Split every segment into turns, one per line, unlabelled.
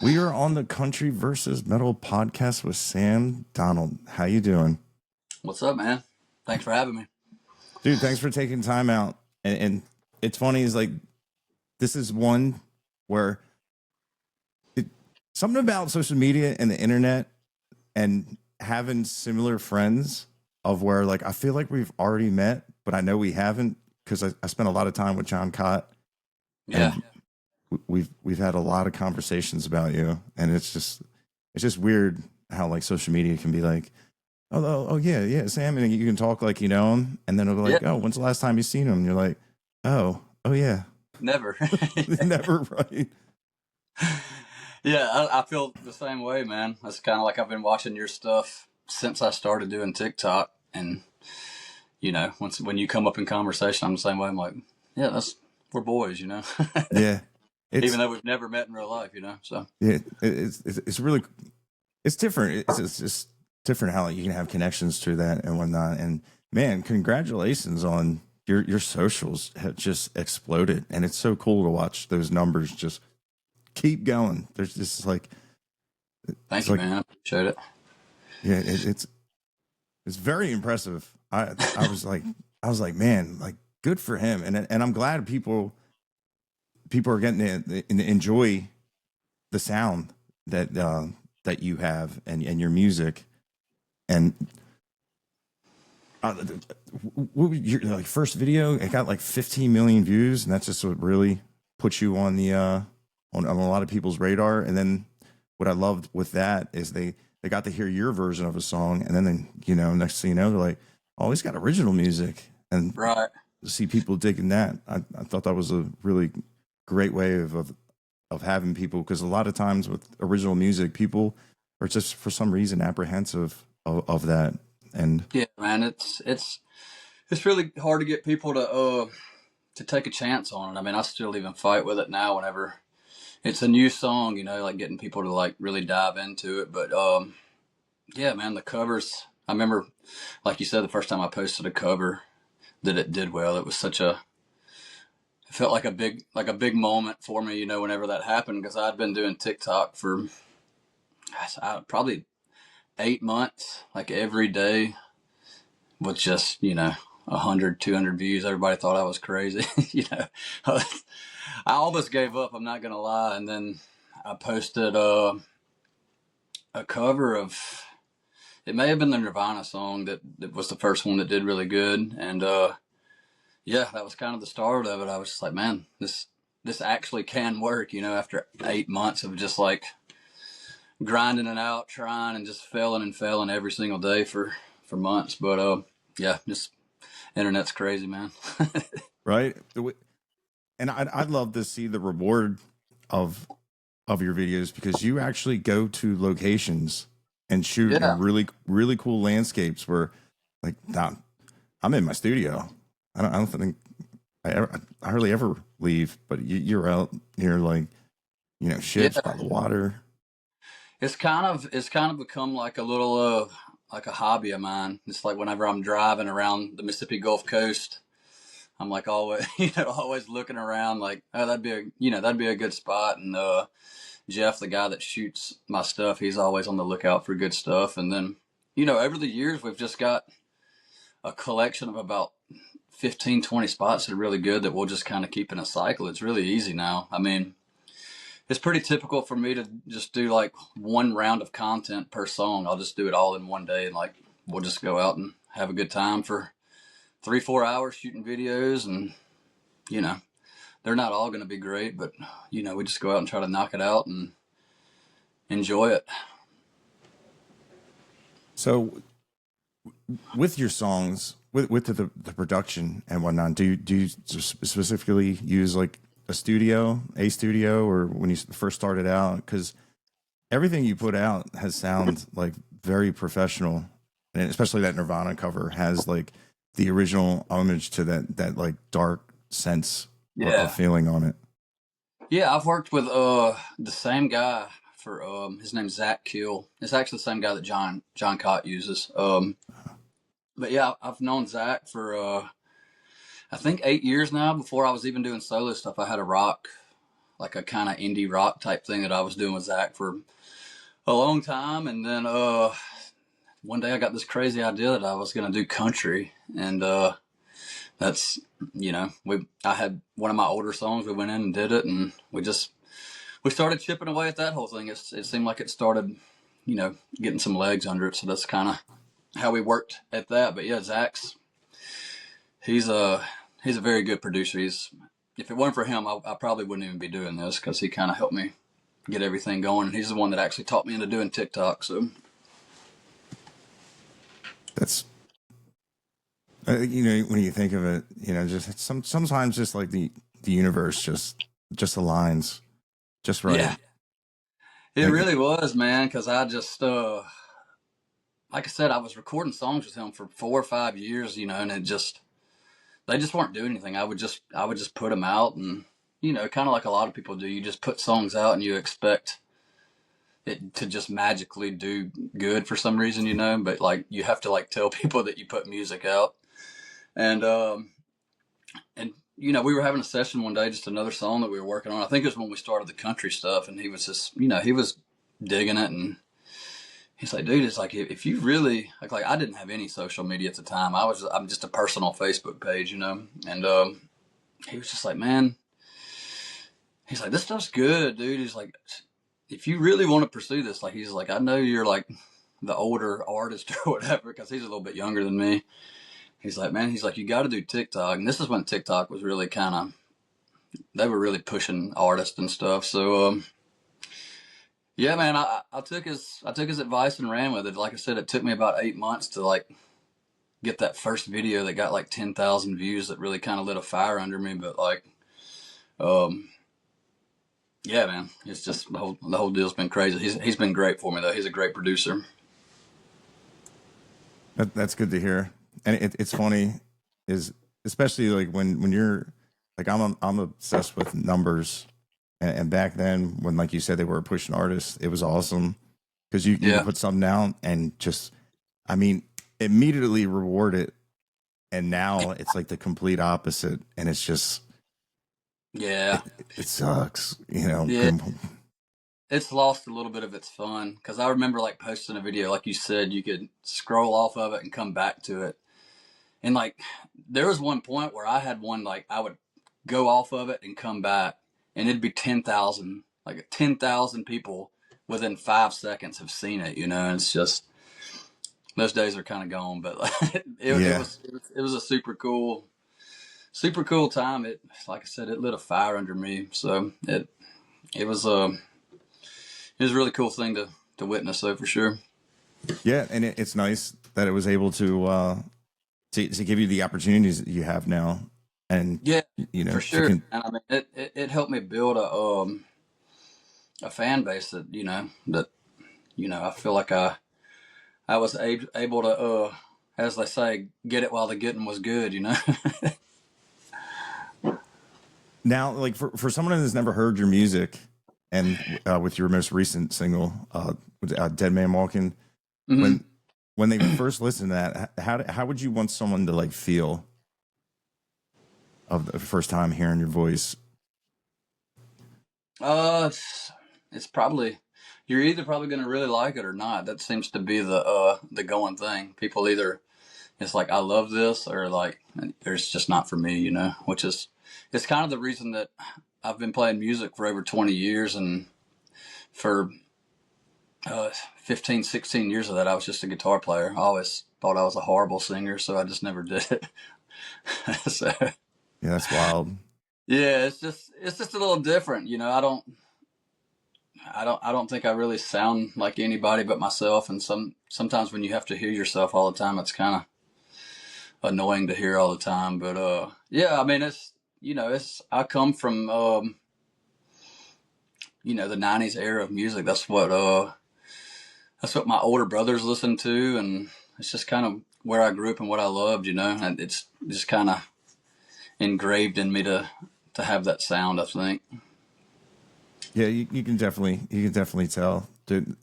We are on the Country versus Metal podcast with Sam Donald. How you doing?
What's up, man? Thanks for having me.
Dude, thanks for taking time out. And it's funny is like this is one where it, something about social media and the internet and having similar friends of where like I feel like we've already met, but I know we haven't because I spent a lot of time with John Cott
Yeah.
and we've had a lot of conversations about you, and it's just weird how like social media can be like, oh yeah, Sam, and you can talk like you know him, and then it'll be
Yeah.
like, oh, when's the last time you seen him? And you're like, oh yeah,
Never.
never, right?
Yeah, I feel the same way, man. It's kind of like I've been watching your stuff since I started doing TikTok. And, when you come up in conversation, I'm the same way. I'm like, yeah, we're boys,
Yeah,
even
it's
though we've never met in real life, so.
yeah, it's really it's different. It's just different how like, you can have connections through that and whatnot. And man, congratulations on your socials have just exploded, and it's so cool to watch those numbers just keep going. There's just like
Thank
it's
you,
like
man. I appreciate it.
yeah, it's very impressive. I was like man, like good for him, and I'm glad people are getting to enjoy the sound that you have and your music and what was your like first video? It got like 15 million views, and that's just what really puts you on the on a lot of people's radar. And then what I loved with that is they got to hear your version of a song, and then next thing you know they're like, oh, he's got original music, and
Right.
see people digging that. I thought that was a really great way of having people, because a lot of times with original music, people are just for some reason apprehensive of that. And
Yeah, man. It's really hard to get people to take a chance on it. I mean, I still even fight with it now whenever it's a new song, like getting people to like really dive into it. But yeah, man, the covers. I remember, like you said, the first time I posted a cover that it did well. It was it felt like a big moment for me, whenever that happened, because I'd been doing TikTok for probably 8 months, like every day with just 100, 200 views. Everybody thought I was crazy. I almost gave up. I'm not gonna lie. And then I posted a cover of, it may have been the Nirvana song that was the first one that did really good. And yeah, that was kind of the start of it. I was just like, man, this actually can work, after 8 months of just like grinding it out, trying and just failing every single day for months. But yeah, just internet's crazy, man.
right, and I'd love to see the reward of your videos, because you actually go to locations and shoot
Yeah.
in really cool landscapes where like now I'm in my studio. I don't think I hardly ever leave, but you're out here like ships
Yeah.
by the water.
It's kind of become like a little like a hobby of mine. It's like whenever I'm driving around the Mississippi Gulf Coast, I'm like always always looking around like, oh, that'd be a good spot. And Jeff, the guy that shoots my stuff, he's always on the lookout for good stuff. And then over the years we've just got a collection of about 15, 20 spots that are really good that we'll just kind of keep in a cycle. It's really easy now. I mean, it's pretty typical for me to just do like one round of content per song. I'll just do it all in one day, and like we'll just go out and have a good time for 3, 4 hours shooting videos. And you know they're not all going to be great, but we just go out and try to knock it out and enjoy it.
So with your songs, with the production and whatnot, do you specifically use like a studio, or when you first started out? Because everything you put out has sound like very professional, and especially that Nirvana cover has like the original homage to that like dark sense of
Yeah.
feeling on it.
Yeah, I've worked with the same guy for his name's Zach Kill. It's actually the same guy that John Cott uses. But yeah, I've known Zach for I think 8 years now. Before I was even doing solo stuff, I had a rock like a kind of indie rock type thing that I was doing with Zach for a long time. And then one day I got this crazy idea that I was going to do country. And that's, I had one of my older songs. We went in and did it, and we started chipping away at that whole thing. It seemed like it started, getting some legs under it. So that's kind of how we worked at that. But yeah, he's a very good producer. If it weren't for him, I probably wouldn't even be doing this, because he kind of helped me get everything going. And he's the one that actually taught me into doing TikTok. So
That's when you think of it, just sometimes just like the universe just aligns just right.
yeah, it
Like,
really was, man. Because I just like I said, I was recording songs with him for 4 or 5 years, and they just weren't doing anything. I would just put them out, and kind of like a lot of people do. You just put songs out and you expect it to just magically do good for some reason, but like you have to like tell people that you put music out. And we were having a session one day, just another song that we were working on. I think it was when we started the country stuff, and he was just, he was digging it, and he's like, dude, it's like, if you really like I didn't have any social media at the time. I'm just a personal Facebook page. And he was just like, man, he's like, this stuff's good, dude. He's like, if you really want to pursue this, like, he's like, I know you're like the older artist or whatever, because he's a little bit younger than me. He's like, man, you got to do TikTok. And this is when TikTok was really they were really pushing artists and stuff. So, yeah, man, I took his advice and ran with it. Like I said, it took me about 8 months to like get that first video that got like 10,000 views that really kind of lit a fire under me. But like, yeah, man, it's just the whole deal's been crazy. He's been great for me though. He's a great producer.
that's good to hear. And it's funny, is especially like when you're like, I'm obsessed with numbers, and back then when, like you said, they were pushing artists, it was awesome because you
Yeah,
could put something down and just, I mean, immediately reward it. And now it's like the complete opposite, and it's just
yeah,
it sucks,
yeah. It's lost a little bit of its fun, because I remember like posting a video, like you said, you could scroll off of it and come back to it. And like, there was one point where I had one, like, I would go off of it and come back, and it'd be 10,000, like 10,000 people within 5 seconds have seen it, and it's just, those days are kind of gone. But
Yeah.
it was a super cool time. Like I said, it lit a fire under me. So it was a really cool thing to witness, though, for sure.
Yeah, and it's nice that it was able to give you the opportunities that you have now, and
Yeah, for
to
sure. And I mean, it helped me build a fan base that I feel like I was able to as they say, get it while the getting was good.
now, like for someone who's never heard your music, and with your most recent single, with Dead Man Walking,
Hmm.
when they first listen to that, how would you want someone to like feel of the first time hearing your voice?
It's probably, you're either probably going to really like it or not. That seems to be the going thing. People either, it's like, I love this, or like, it's just not for me. Which is, it's kind of the reason that I've been playing music for over 20 years, and for 15, 16 years of that, I was just a guitar player. I always thought I was a horrible singer, so I just never did it. So
Yeah, that's wild.
yeah, it's just a little different. I don't think I really sound like anybody but myself. And sometimes when you have to hear yourself all the time, it's kind of annoying to hear all the time. But yeah, I mean, I come from the '90s era of music. That's what my older brothers listened to, and it's just kind of where I grew up and what I loved. And it's just kind of engraved in me to have that sound, I think.
Yeah, you can definitely tell. Dude,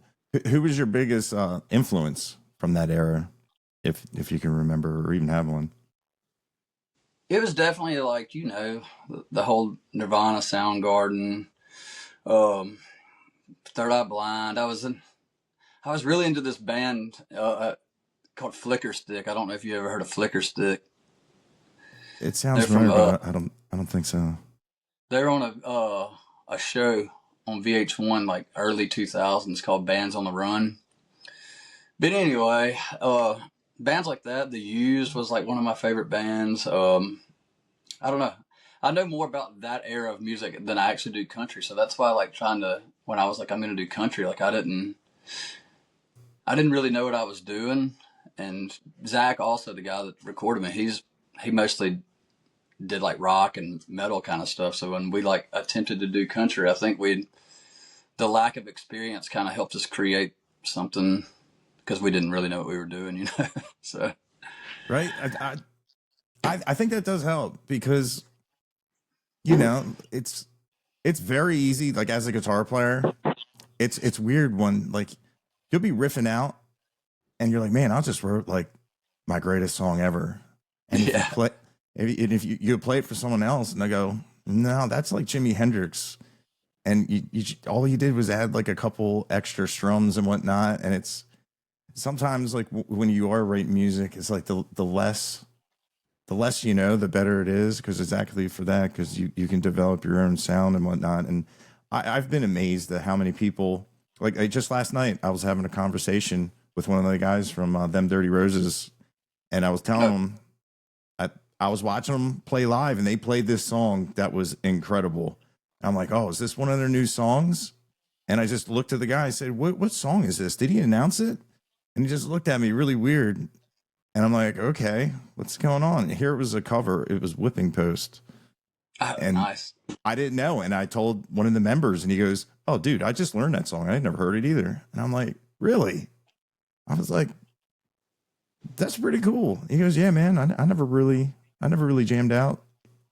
who was your biggest influence from that era, if you can remember or even have one?
It was definitely like, the whole Nirvana, Soundgarden, Um, Third Eye Blind. I was really into this band called Flicker Stick. I don't know if you ever heard of Flicker Stick.
It sounds
They're from
familiar, but I don't think so.
they're on a show on VH1 like early 2000s called Bands on the Run. But anyway, bands like that, The Used was like one of my favorite bands. I don't know. I know more about that era of music than I actually do country, so that's why I like trying to. When I was like, I'm going to do country, like I didn't really know what I was doing. And Zach, also the guy that recorded me, he mostly did like rock and metal kind of stuff. So when we like attempted to do country, I think the lack of experience kind of helped us create something because we didn't really know what we were doing, you know. So
Right? I think that does help because you know it's very easy. Like as a guitar player, it's weird when like you'll be riffing out and you're like, man, I just wrote like my greatest song ever. And if you
yeah,
play, if you play it for someone else, and they go, no, that's like Jimi Hendrix, and all you did was add like a couple extra strums and whatnot, and it's sometimes like when you are writing music, it's like the less you know, the better it is because exactly for that because you can develop your own sound and whatnot. And I've been amazed at how many people like just last night I was having a conversation with one of the guys from Them Dirty Roses, and I was telling
no,
them I was watching them play live, and they played this song that was incredible. I'm like, oh, is this one of their new songs? And I just looked at the guy. I said, what song is this? Did he announce it? And he just looked at me really weird. And I'm like, okay, what's going on? Here it was a cover. It was Whipping Post.
oh,
And
nice.
I didn't know. And I told one of the members, and he goes, oh, dude, I just learned that song. I had never heard it either. And I'm like, really? I was like, that's pretty cool. He goes, yeah, man, I never really jammed out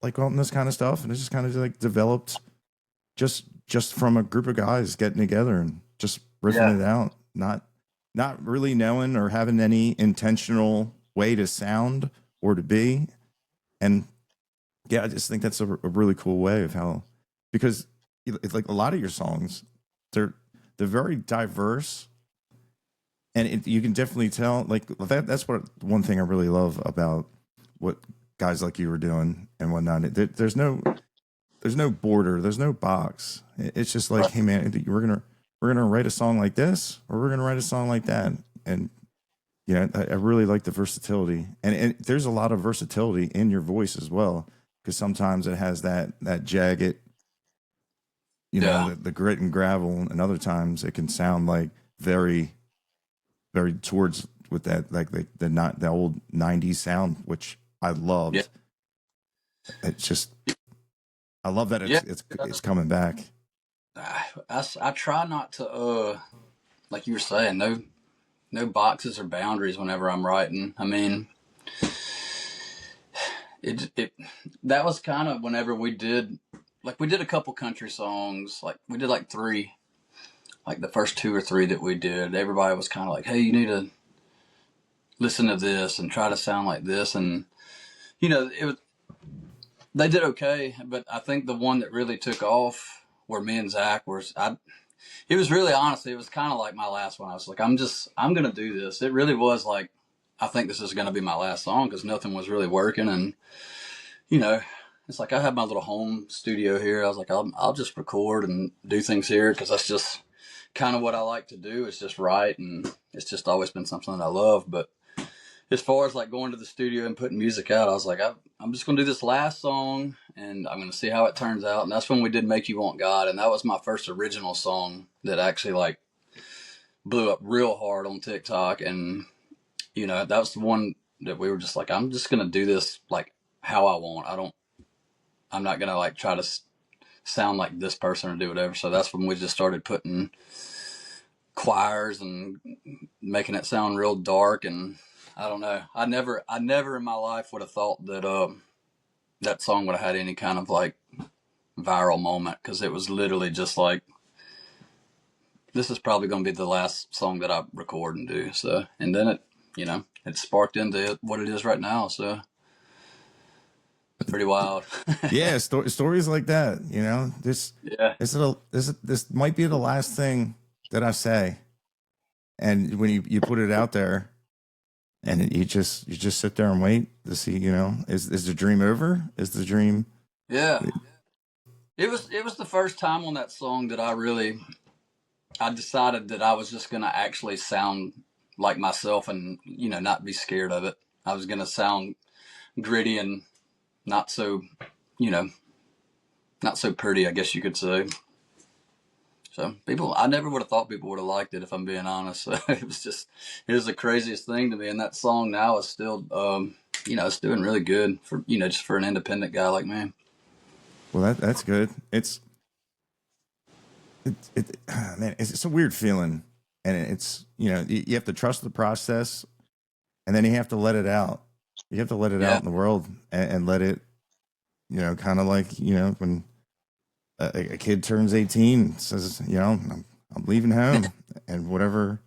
like on this kind of stuff. And it just kind of like developed just from a group of guys getting together and just riffing
Yeah,
it out, not really knowing or having any intentional way to sound or to be. And yeah, I just think that's a really cool way of how because it's like a lot of your songs, they're they're very diverse, and you can definitely tell like that's what one thing I really love about what guys like you were doing and whatnot. There's no border, there's no box. It's just like,
right.
hey man, we're gonna write a song like this, or we're gonna write a song like that. And yeah, I really like the versatility, and there's a lot of versatility in your voice as well, because sometimes it has that jagged,
Yeah,
the grit and gravel, and other times it can sound like very very towards with that like the not the old '90s sound, which I
yeah,
loved. It's just I love that
yeah.
it's coming back.
I try not to like you were saying, no boxes or boundaries whenever I'm writing. I mean, it that was kind of whenever we did a couple country songs, like we did like three, like the first two or three that we did. Everybody was kind of like, hey, you need to listen to this and try to sound like this, and it was they did okay, but I think the one that really took off where me and Zach was I it was really honestly, it was kind of like my last one. I was like, I'm going to do this. It really was like, I think this is going to be my last song because nothing was really working. And, you know, it's like I have my little home studio here. I was like, I'll just record and do things here because that's just kind of what I like to do. It's just write. And it's just always been something that I love. But as far as like going to the studio and putting music out, I was like, I'm just going to do this last song and I'm going to see how it turns out. And that's when we did Make You Want God. And that was my first original song that actually like blew up real hard on TikTok. And, that was the one that we were just like, I'm just going to do this like how I want. I'm not going to like try to sound like this person or do whatever. So that's when we just started putting choirs and making it sound real dark. And I don't know. I never in my life would have thought that that song would have had any kind of like viral moment because it was literally just like this is probably going to be the last song that I record and do. So and then it sparked into what it is right now. So It's pretty wild.
Yeah, stories like that.
Yeah.
This might be the last thing that I say, and when you put it out there, and you just sit there and wait to see. Is the dream over? Is the dream?
Yeah. It was the first time on that song that I decided that I was just gonna actually sound like myself and not be scared of it. I was gonna sound gritty and not so you know not so pretty, I guess you could say. So I never would have thought people would have liked it if I'm being honest. So it was the craziest thing to me. And that song now is still, it's doing really good for just for an independent guy like me.
Well, that's good. Man, it's a weird feeling, and it's you have to trust the process, and then you have to let it out. You have to let it out
Yeah,
in the world, and let it, kind of like when a kid turns 18, says, I'm leaving home, and whatever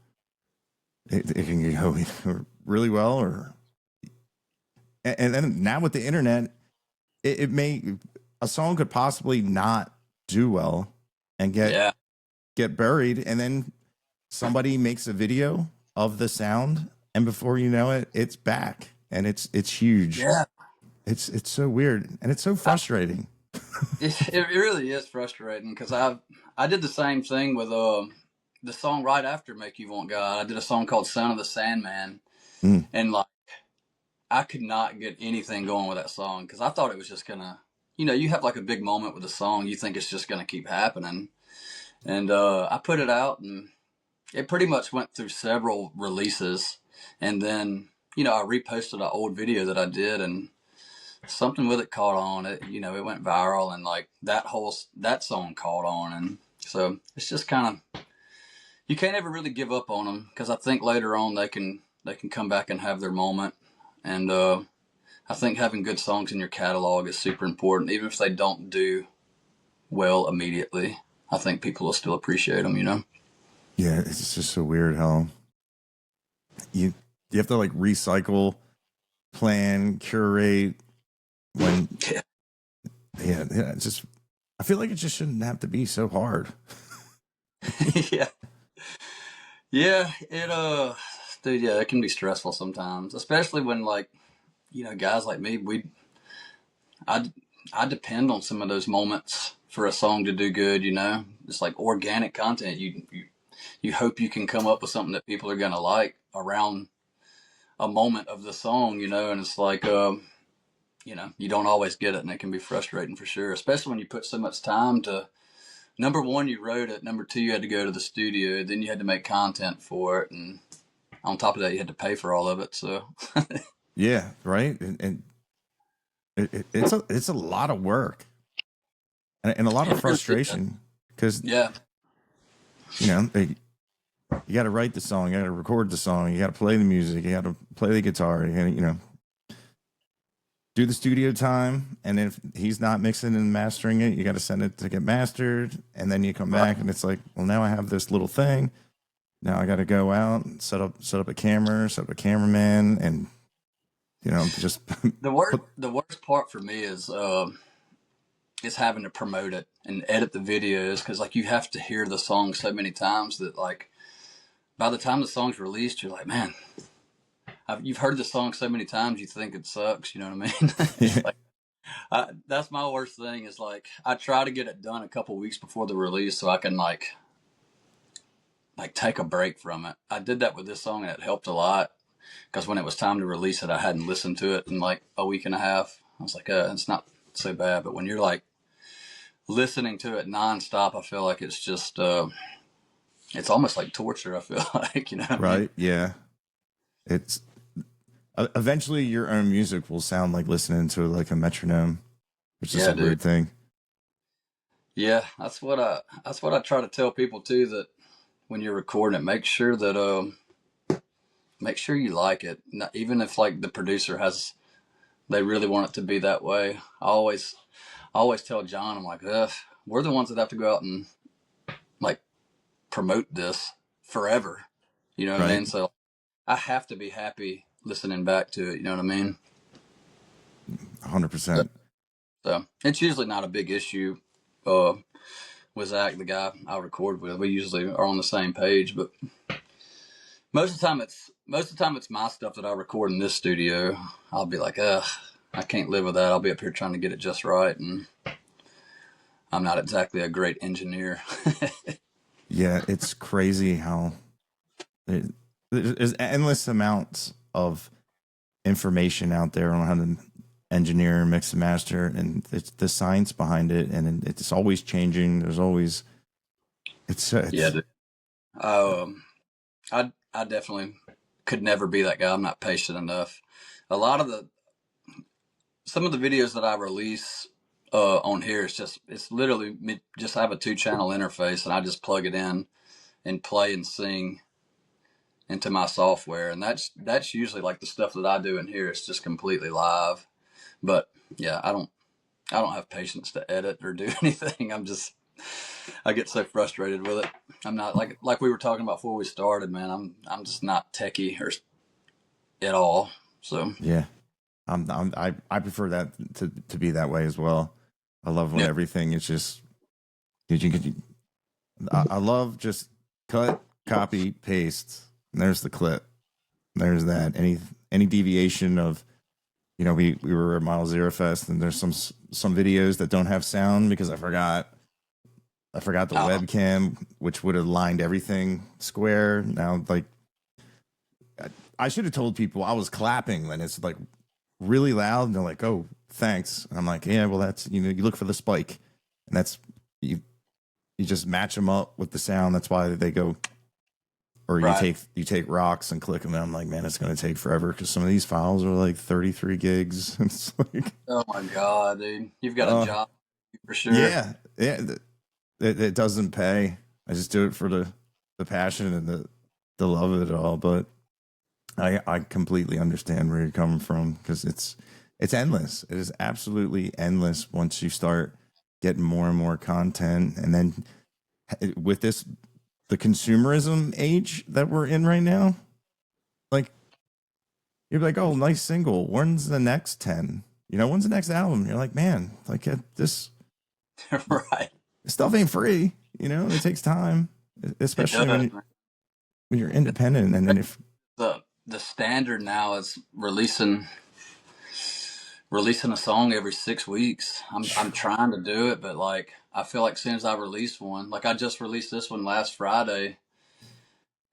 it can go either really well or, and then now with the internet, it may a song could possibly not do well and
yeah,
get buried, and then somebody makes a video of the sound, and before you know it, it's back, and it's huge.
yeah.
It's so weird, and it's so frustrating.
It really is frustrating because I did the same thing with the song right after "Make You Want God." I did a song called "Son of the Sandman,"
Mm.
and like I could not get anything going with that song because I thought it was just gonna, you have like a big moment with a song, you think it's just gonna keep happening, and I put it out, and it pretty much went through several releases, and then I reposted an old video that I did, and something with it caught on. It went viral, and like that song caught on, and so it's just kind of you can't ever really give up on them because I think later on they can come back and have their moment, and I think having good songs in your catalog is super important, even if they don't do well immediately. I think people will still appreciate them.
Yeah, it's just so weird how you you have to like recycle, plan, curate when
Yeah,
yeah. It's just I feel like it just shouldn't have to be so hard.
yeah, yeah. Dude, yeah, it can be stressful sometimes, especially when like guys like me, I I depend on some of those moments for a song to do good. It's like organic content. You hope you can come up with something that people are gonna like around a moment of the song, and it's like, you don't always get it, and it can be frustrating for sure, especially when you put so much time to. Number one, you wrote it. Number two, you had to go to the studio. Then you had to make content for it, and on top of that, you had to pay for all of it. So,
Yeah, right. And it's a lot of work, and a lot of
it really is.
frustration because
Yeah,
you got to write the song, you got to record the song, you got to play the music, you got to play the guitar, you got to do the studio time, and if he's not mixing and mastering it, you got to send it to get mastered, and then you come
right.
back, and it's like, well, now I have this little thing. Now I got to go out and set up a camera, set up a cameraman, and just put.
The worst part for me is having to promote it and edit the videos because like you have to hear the song so many times that like by the time the song's released, you're like, man, you've heard the song so many times, you think it sucks. You know what I mean? It's
Yeah,
like that's my worst thing. Is like I try to get it done a couple weeks before the release so I can like take a break from it. I did that with this song and it helped a lot because when it was time to release it, I hadn't listened to it in like a week and a half. I was like, it's not so bad. But when you're like listening to it nonstop, I feel like it's just it's almost like torture. I feel like what I mean.
right. Yeah, it's eventually your own music will sound like listening to like a metronome, which is
Yeah,
a
dude.
weird thing.
Yeah, that's what I try to tell people too. That when you're recording it, make sure you like it. Even if like the producer they really want it to be that way. I always tell John, I'm like, ugh, we're the ones that have to go out and like promote this forever. You know what I
Right.
mean? So I have to be happy listening back to it. You know what I mean?
100%.
So it's usually not a big issue. Uh, with Zach, the guy I record with, we usually are on the same page. But most of the time it's my stuff that I record in this studio. I'll be like, ugh, I can't live with that. I'll be up here trying to get it just right, and I'm not exactly a great engineer.
Yeah, it's crazy how there's endless amounts of information out there on how to engineer, mix and master, and it's the science behind it, and it's always changing. There's always
Yeah,
it's
dude. I definitely could never be that guy. I'm not patient enough. A lot of the some of the videos that I release on here is just it's literally me, just have a 2 channel interface, and I just plug it in and play and sing into my software, and that's usually like the stuff that I do in here. It's just completely live. But yeah, I don't have patience to edit or do anything. I get so frustrated with it. I'm not like we were talking about before we started, man. I'm just not techie or at all. So
yeah. I prefer that to be that way as well. I love when
yeah,
everything is just I love just cut, copy, paste, and there's the clip. There's that. Any deviation of, we were at Model Zero Fest, and there's some videos that don't have sound because I forgot the
uh,
webcam, which would have lined everything square. Now, like, I should have told people I was clapping when it's like really loud, and they're like, "Oh, thanks." And I'm like, "Yeah, well, that's you look for the spike, and that's you just match them up with the sound. That's why they go." Or you
right.
take rocks and click them. And I'm like, man, it's going to take forever because some of these files are like 33 gigs. It's like,
Oh my god, dude, you've got a
uh,
job for sure.
yeah, it doesn't pay. I just do it for the passion and the love of it all. But I completely understand where you're coming from because it's endless. It is absolutely endless once you start getting more and more content, and then with the consumerism age that we're in right now, like you're like, oh, nice single. When's the next 10? When's the next album? You're like, man, like this
Right.
stuff ain't free. It takes time,
It
especially
does,
when
man.
you're independent. And then if
The standard now is releasing a song every 6 weeks. I'm trying to do it, but like I feel like as soon as I release one, like I just released this one last Friday,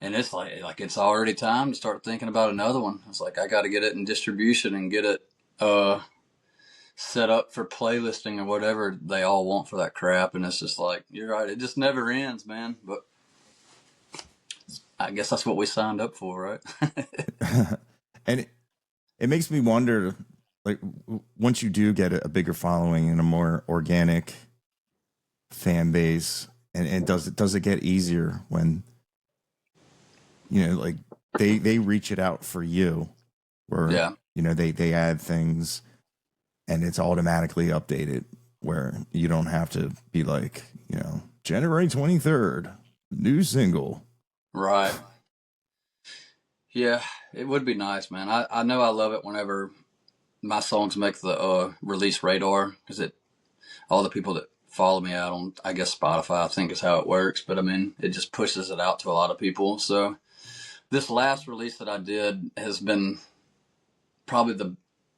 and it's like it's already time to start thinking about another one. It's like I got to get it in distribution and get it uh set up for playlisting or whatever they all want for that crap, and it's just like you're right, it just never ends, man. But I guess that's what we signed up for, right?
and it makes me wonder, like, once you do get a bigger following and a more organic fan base, and does it get easier when like they reach it out for you, where
Yeah.
they add things and it's automatically updated, where you don't have to be like, January 23rd, new single.
Right. Yeah, it would be nice, man. I know I love it whenever my songs make the release radar because it all the people that follow me out on I guess Spotify I think is how it works, but I mean it just pushes it out to a lot of people. So this last release that I did has been probably the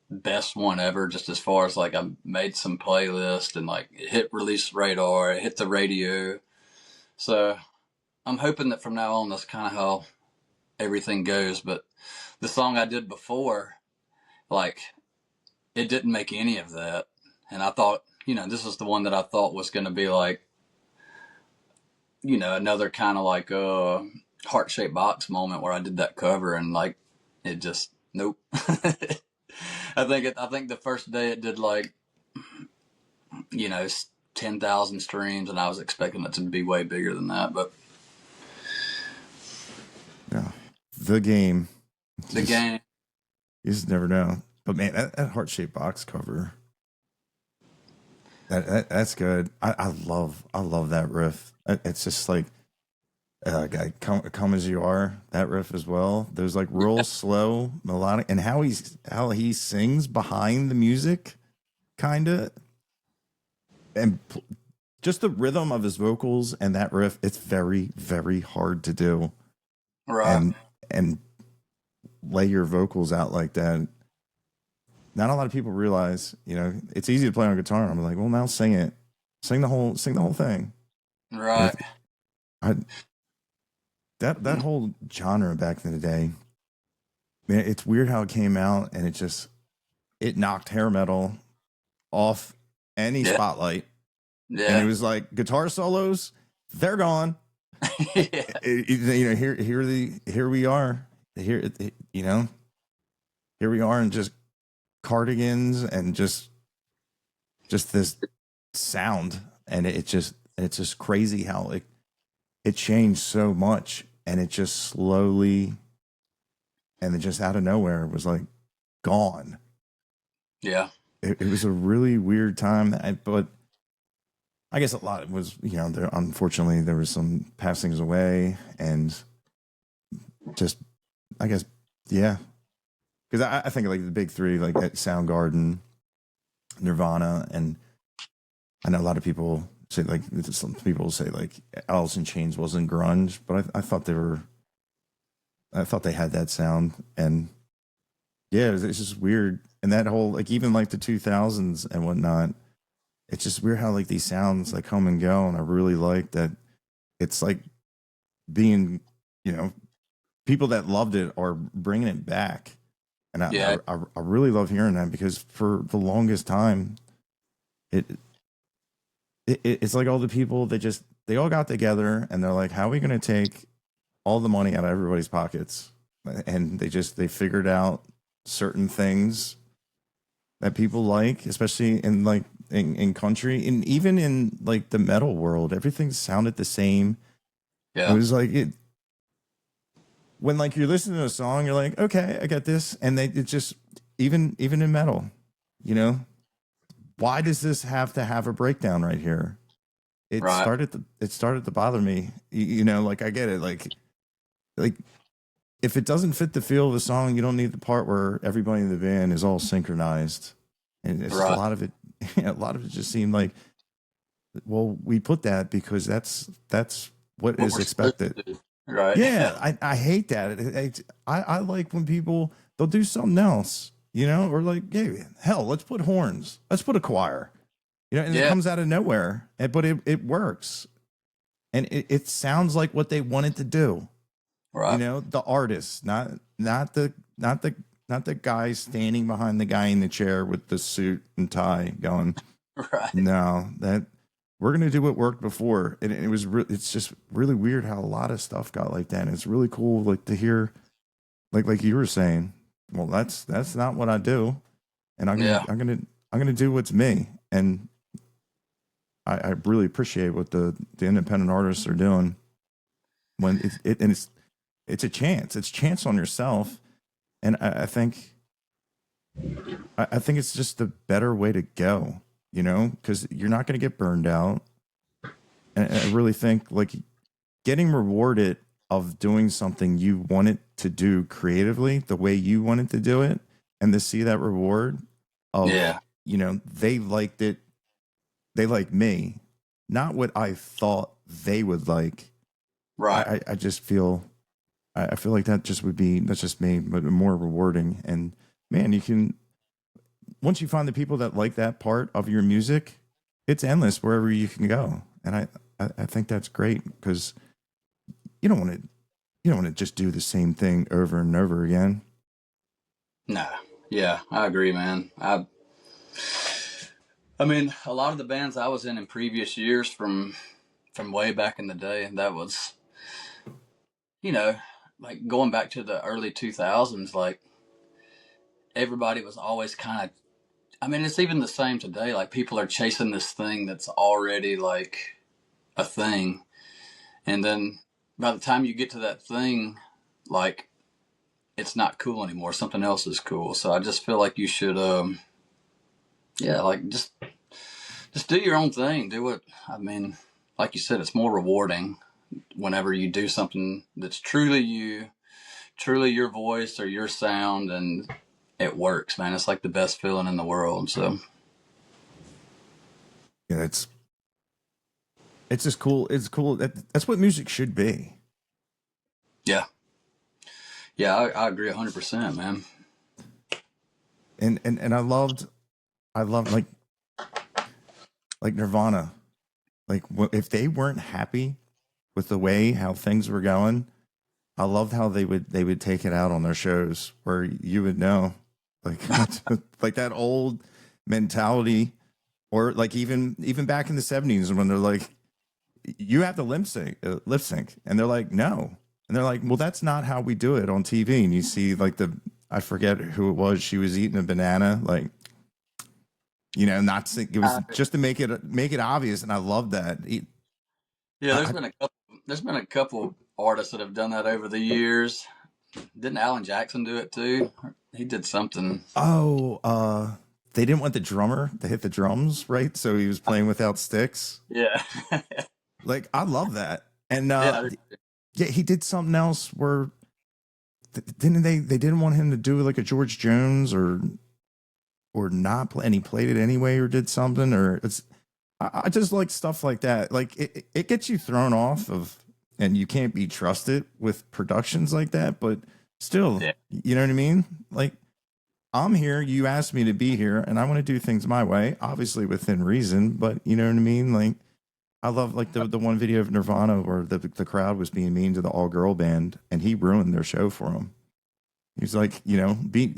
best one ever, just as far as like I made some playlist and like it hit release radar, it hit the radio. So I'm hoping that from now on that's kind of how everything goes. But the song I did before, like it didn't make any of that. And I thought, this was the one that I thought was going to be like, another kind of like heart shaped box moment where I did that cover and like it just nope. I think the first day it did like 10,000 streams, and I was expecting it to be way bigger than that. But
Yeah, the game.
the game,
You just never know. But man, that heart shaped box cover, that's good. I love that riff. It's just like, come as you are. That riff as well. There's like real slow melodic, and how he sings behind the music, kind of. and just the rhythm of his vocals and that riff, it's very, very hard to do.
Right.
And lay your vocals out like that. Not a lot of people realize, it's easy to play on guitar. I'm like, well, now sing it, sing the whole thing. And
Right.
if I that whole genre back in the day, man, it's weird how it came out, and it knocked hair metal off any
Yeah.
spotlight, and it
Yeah.
was like guitar solos, they're gone.
Yeah.
Here we are, here we are, and just cardigans and just this sound, and it's just crazy how it changed so much, and it just slowly, and it just out of nowhere was like gone.
Yeah.
It was a really weird time, but I guess a lot was, unfortunately there was some passings away, and just, I guess, yeah, because I think like the big three, like at Soundgarden, Nirvana, and I know a lot of people say, like, some people say like Alice in Chains wasn't grunge, but I thought I thought they had that sound, and yeah, it's just weird. And that whole, like, even like the 2000s and whatnot, it's just weird how like these sounds like come and go, and I really like that. It's like being, people that loved it are bringing it back, and
Yeah.
I really love hearing that, because for the longest time, it, it's like all the people that they all got together and they're like, how are we going to take all the money out of everybody's pockets? And they figured out certain things that people like, especially in like in country, and even in like the metal world, everything sounded the same. It
Yeah.
was like when like you're listening to a song, you're like, okay, I get this, and it just, even in metal, you know, why does this have to have a breakdown right here?
Right.
It started to bother me. Like, I get it, like if it doesn't fit the feel of the song, you don't need the part where everybody in the band is all synchronized. And it's just a
Right.
lot of it. A lot of it just seemed like, well, we put that because that's what
What
is
we're supposed
expected.
to do. Right.
Yeah, I hate that. I like when people, they'll do something else, or like, hey, hell, let's put horns, let's put a choir, and it
Yeah.
comes out of nowhere, but it works, and it sounds like what they wanted to do.
Right.
The artist, not the guy standing behind the guy in the chair with the suit and tie going,
Right.
no, that we're gonna do what worked before. And it's just really weird how a lot of stuff got like that. And it's really cool, like, to hear, like you were saying, well, that's not what I do, and
Yeah.
I'm gonna do what's me. And I really appreciate what the independent artists are doing, when it's a chance. It's chance on yourself. And I think it's just the better way to go, because you're not going to get burned out. And I really think, like, getting rewarded of doing something you wanted to do creatively the way you wanted to do it, and to see that reward of,
Yeah.
they liked it, they like me, not what I thought they would like.
Right.
I just feel, I feel like that's just me, but more rewarding. And man, you can, once you find the people that like that part of your music, it's endless wherever you can go. And I think that's great, because you don't want to, just do the same thing over and over again.
Nah. Yeah. I agree, man. I mean, a lot of the bands I was in previous years from way back in the day, and that was, you know, like going back to the early 2000s, like everybody was always kind of, I mean, it's even the same today. Like people are chasing this thing that's already like a thing. And then by the time you get to that thing, like it's not cool anymore. Something else is cool. So I just feel like you should, yeah, like just do your own thing. Do what, I mean, like you said, it's more rewarding whenever you do something that's truly you, truly your voice or your sound, and it works, man. It's like the best feeling in the world. So
Yeah, it's just cool. It's cool. That's what music should be.
Yeah. Yeah, I agree 100%, man.
And I loved like Nirvana. Like if they weren't happy with the way how things were going, I loved how they would take it out on their shows where you would know, like like that old mentality, or like even back in the '70s when they're like, you have to lip sync, and they're like, no, and they're like, well, that's not how we do it on TV. And you see like I forget who it was. She was eating a banana, like, not it was just to make it obvious, and I love that.
Yeah,
I,
there's been a couple artists that have done that over the years. Didn't Alan Jackson do it too? He did something.
oh, they didn't want the drummer to hit the drums, right? So he was playing without sticks.
Yeah.
Like I love that, and
Yeah.
yeah, he did something else where didn't they didn't want him to do like a George Jones or not play, and he played it anyway or did something, or it's I just like stuff like that. Like it gets you thrown off of, and you can't be trusted with productions like that. But still,
Yeah.
you know what I mean? Like I'm here, you asked me to be here, and I want to do things my way, obviously within reason. But you know what I mean? Like I love like the one video of Nirvana where the crowd was being mean to the all girl band, and he ruined their show for them. He's like, be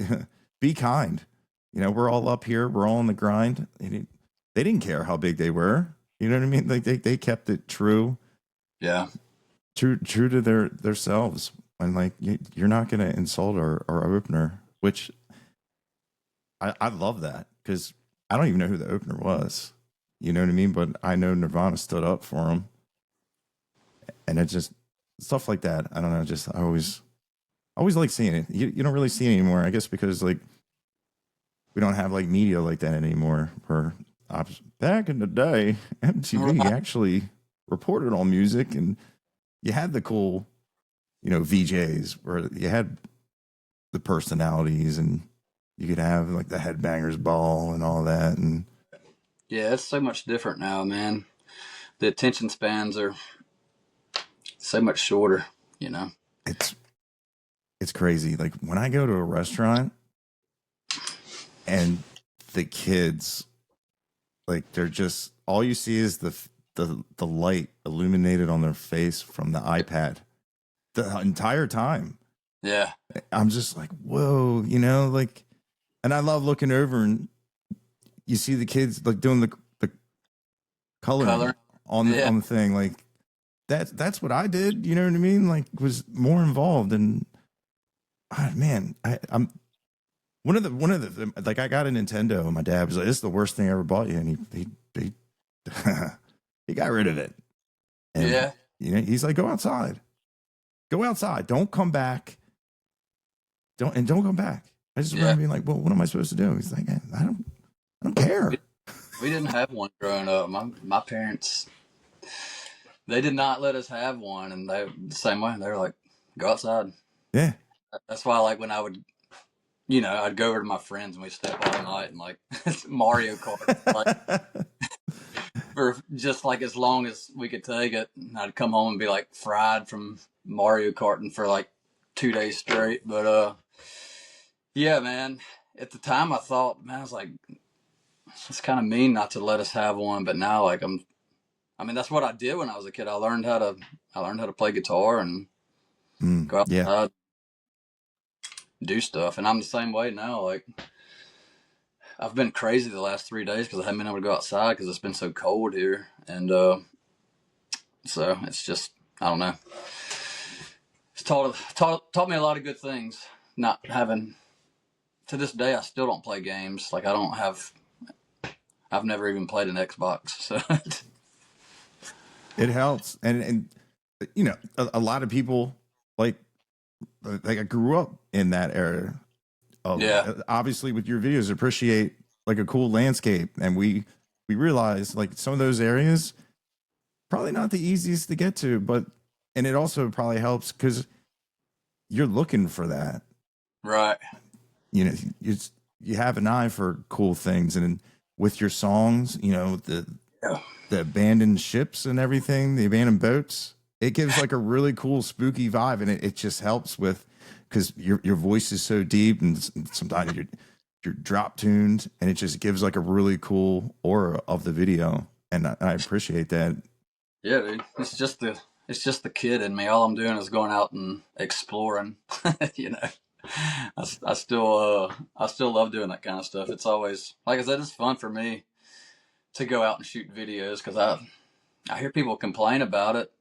be kind. We're all up here, we're all on the grind. And they didn't care how big they were. You know what I mean? Like they kept it true,
Yeah.
true to their selves. And like you're not going to insult our opener, which I love that because I don't even know who the opener was. You know what I mean? But I know Nirvana stood up for him, and it just stuff like that. I don't know. Just I always like seeing it. You don't really see it anymore, I guess, because like we don't have like media like that anymore. Where back in the day, MTV actually reported on music, and you had the cool, VJs where you had the personalities, and you could have like the headbangers ball and all that. And
Yeah, it's so much different now, man. The attention spans are so much shorter, you know.
it's it's crazy. Like when I go to a restaurant and the kids, like they're just all you see is the light illuminated on their face from the iPad the entire time.
Yeah.
I'm just like, whoa, like, and I love looking over and you see the kids like doing the coloring
Color.
on
Yeah.
the thing. Like that's what I did. You know what I mean? Like was more involved. And man, I'm one of the like I got a Nintendo and my dad was like, "This is the worst thing I ever bought you," and he he got rid of it. And
Yeah.
he's like, go outside, don't come back, don't come back. I just remember
Yeah.
being like, well, what am I supposed to do? He's like, I don't care.
We didn't have one growing up. My parents, they did not let us have one, and they the same way. They were like, "Go outside."
Yeah.
That's why, like, when I would, I'd go over to my friends and we stay up all night and like Mario Kart, like for just like as long as we could take it. And I'd come home and be like fried from Mario Karting for like 2 days straight. But yeah, man. At the time, I thought, man, I was like, it's kind of mean not to let us have one. But now, like, I mean, that's what I did when I was a kid. I learned how to play guitar and go
Yeah.
outside, do stuff. And I'm the same way now. Like, I've been crazy the last 3 days because I haven't been able to go outside because it's been so cold here. And so it's just, I don't know. It's taught me a lot of good things. Not having, to this day, I still don't play games. Like, I've never even played an Xbox. So,
It helps. And a lot of people like I grew up in that era of
yeah,
obviously with your videos appreciate like a cool landscape, and we realize like some of those areas probably not the easiest to get to, but and it also probably helps because you're looking for that.
right.
You you have an eye for cool things, and with your songs,
Yeah.
the abandoned ships and everything, the abandoned boats. It gives like a really cool spooky vibe, and it just helps with because your voice is so deep, and sometimes you're drop tuned, and it just gives like a really cool aura of the video, and I appreciate that.
Yeah, dude. It's just the kid in me. All I'm doing is going out and exploring. you know, I still love doing that kind of stuff. It's always, like I said, it's fun for me to go out and shoot videos because I hear people complain about it,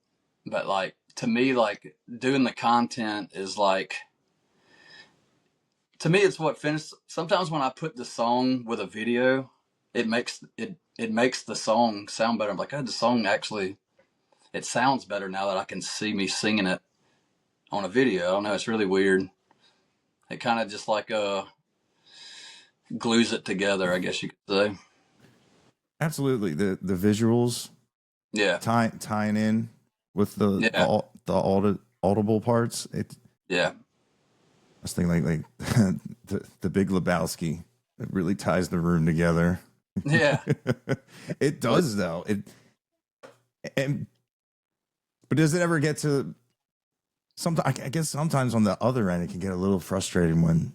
but like to me, like doing the content is like, to me it's what finished. Sometimes when I put the song with a video, it makes the song sound better. I'm like, oh, the song actually, it sounds better now that I can see me singing it on a video. I don't know, it's really weird. It kind of just like glues it together, I guess you could say.
Absolutely, the visuals
Yeah,
tying in with
yeah,
audible parts. It
yeah,
I was thinking like the Big Lebowski. It really ties the room together.
yeah.
It does though. And but does it ever get to sometimes? I guess sometimes on the other end, it can get a little frustrating when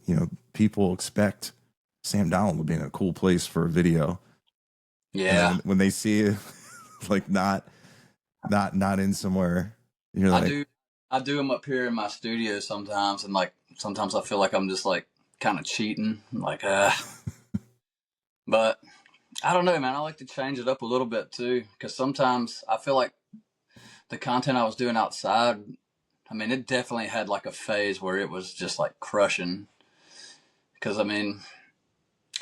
people expect Sam Donald to be in a cool place for a video, and then
Yeah.
when they see it like not in somewhere, you're
I
like,
do I do them up here in my studio sometimes, and like sometimes I feel like I'm just like kind of cheating, like but I don't know, man. I like to change it up a little bit too, because sometimes I feel like the content I was doing outside, I mean, it definitely had like a phase where it was just like crushing. Because I mean,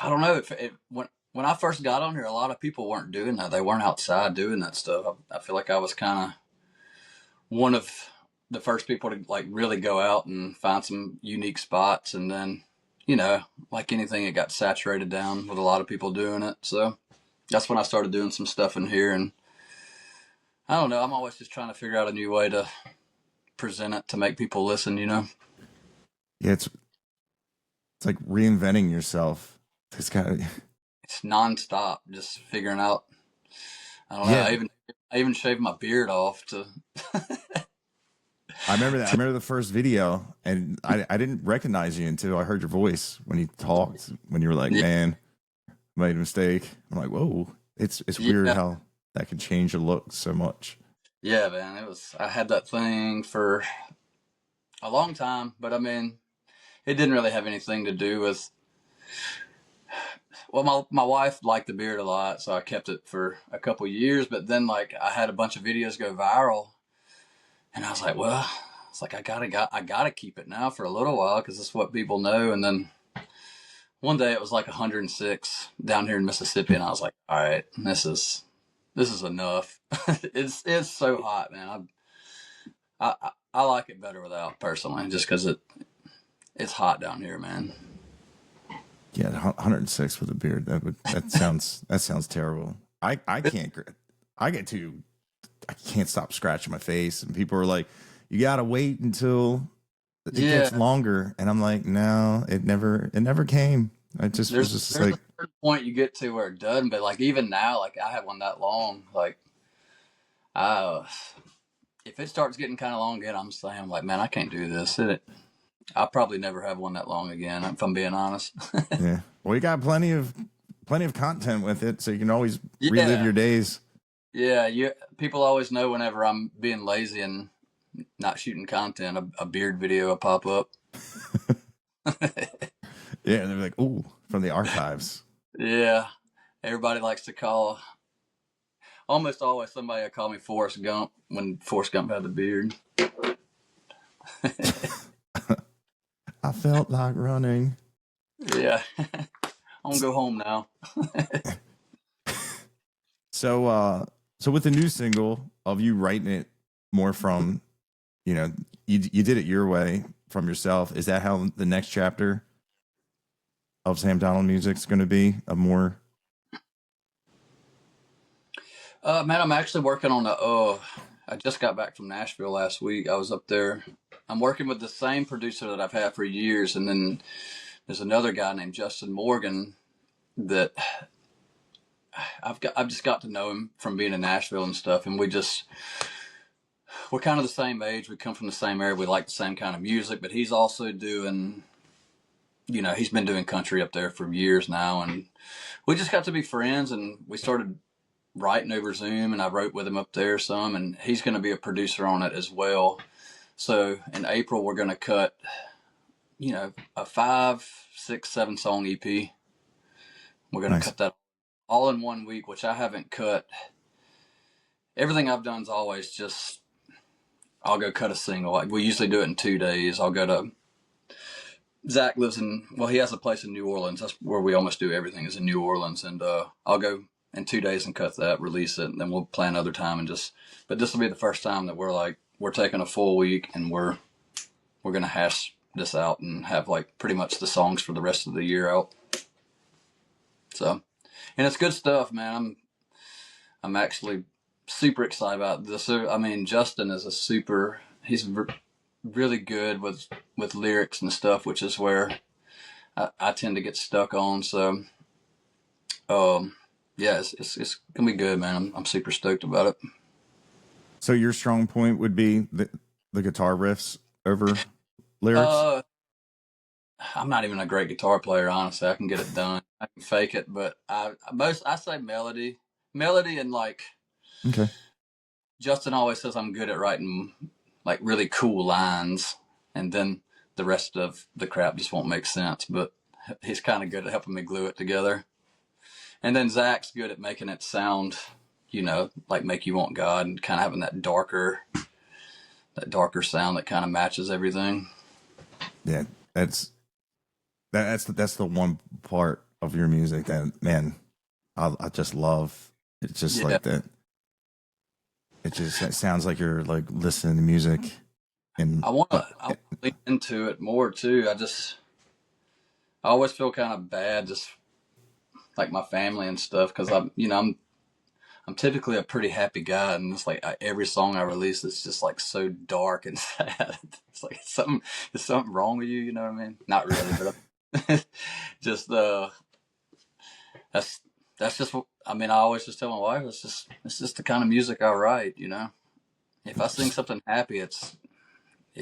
I don't know if it when I first got on here, a lot of people weren't doing that. They weren't outside doing that stuff. I feel like I was kind of one of the first people to like really go out and find some unique spots, and then like anything, it got saturated down with a lot of people doing it. So that's when I started doing some stuff in here, and I don't know. I'm always just trying to figure out a new way to present it to make people listen.
yeah, it's like reinventing yourself. It's kind of
It's nonstop, just figuring out. I don't know.
yeah.
I even shaved my beard off to.
I remember that. I remember the first video, and I didn't recognize you until I heard your voice when you talked. When you were like,
Yeah,
"Man, made a mistake." I'm like, "Whoa!" It's weird
yeah,
how that can change a look so much.
yeah, man. It was. I had that thing for a long time, but I mean, it didn't really have anything to do with. Well, my wife liked the beard a lot, so I kept it for a couple years. But then, like, I had a bunch of videos go viral, and I was like, well, it's like I gotta keep it now for a little while because it's what people know. And then one day it was like 106 down here in Mississippi, and I was like, all right, this is enough. it's so hot, man. I like it better without, personally, just because it's hot down here, man.
Yeah, 106 with a beard. That sounds terrible. I can't. I get too. I can't stop scratching my face, and people are like, "You gotta wait until it gets
Yeah,
longer," and I'm like, "No, it never came." I just was just
there's
like,
a certain point you get to where it doesn't, but like even now, like I have one that long, like I if it starts getting kind of long again, I'm saying, I'm like, man, I can't do this. I'll probably never have one that long again, if I'm being honest.
yeah. Well, you got plenty of content with it, so you can always relive
Yeah,
your days.
yeah. People always know whenever I'm being lazy and not shooting content, a beard video will pop up.
Yeah, and they're like, "Ooh, from the archives."
Yeah, everybody likes to call. Almost always somebody will call me Forrest Gump when Forrest Gump had the beard.
I felt like running.
Yeah, I'm gonna go home now.
So, so with the new single of you writing it more from, you know, you did it your way from yourself. Is that how the next chapter of Sam Donald music's going to be? A more
Man, I'm actually working on a. I just got back from Nashville last week. I was up there. I'm working with the same producer that I've had for years, and then there's another guy named Justin Morgan that I've just got to know him from being in Nashville and stuff, and we're kind of the same age. We come from the same area. We like the same kind of music, but he's also doing, he's been doing country up there for years now, and we just got to be friends, and we started writing over Zoom, and I wrote with him up there some, and he's going to be a producer on it as well. So in April, we're going to cut, a 5, 6, 7 song EP. We're going to
Nice.
cut that all in 1 week, which I haven't cut. Everything I've done is always just, I'll go cut a single. Like, we usually do it in 2 days. I'll go to, Zach lives he has a place in New Orleans. That's where we almost do everything, is in New Orleans. And I'll go in 2 days and cut that, release it, and then we'll plan another time but this will be the first time that we're taking a full week, and we're going to hash this out and have like pretty much the songs for the rest of the year out. So, and it's good stuff, man. I'm actually super excited about this. I mean, Justin is he's really good with lyrics and stuff, which is where I tend to get stuck on. So, yeah, it's gonna be good, man. I'm super stoked about it.
So your strong point would be the guitar riffs over lyrics?
I'm not even a great guitar player, honestly. I can get it done. I can fake it, but I say melody, and like
Okay.
Justin always says I'm good at writing like really cool lines, and then the rest of the crap just won't make sense. But he's kind of good at helping me glue it together. And then Zach's good at making it sound, like make you want God, and kind of having that darker sound that kind of matches everything.
Yeah, that's the one part of your music that, man, I just love. It's just like that. It sounds like you're like listening to music, and
I want to lean into it more too. I always feel kind of bad, just like my family and stuff, because I'm typically a pretty happy guy, and it's like every song I release is just like so dark and sad. It's like is something wrong with you? You know what I mean? Not really, but just that's just what I mean. I always just tell my wife, it's just the kind of music I write. If I sing something happy, it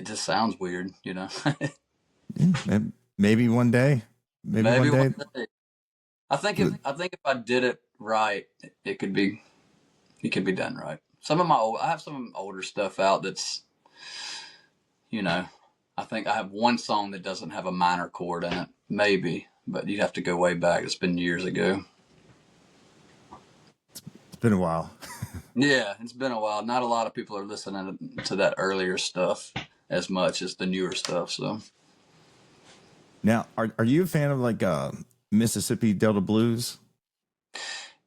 just sounds weird.
yeah, maybe one day,
Maybe one day. I think if I did it right, it could be done right. I have some older stuff out that's, I think I have one song that doesn't have a minor chord in it, maybe, but you'd have to go way back. It's been years ago.
It's been a while.
Yeah, it's been a while. Not a lot of people are listening to that earlier stuff as much as the newer stuff. So
Now, are you a fan of like Mississippi Delta blues?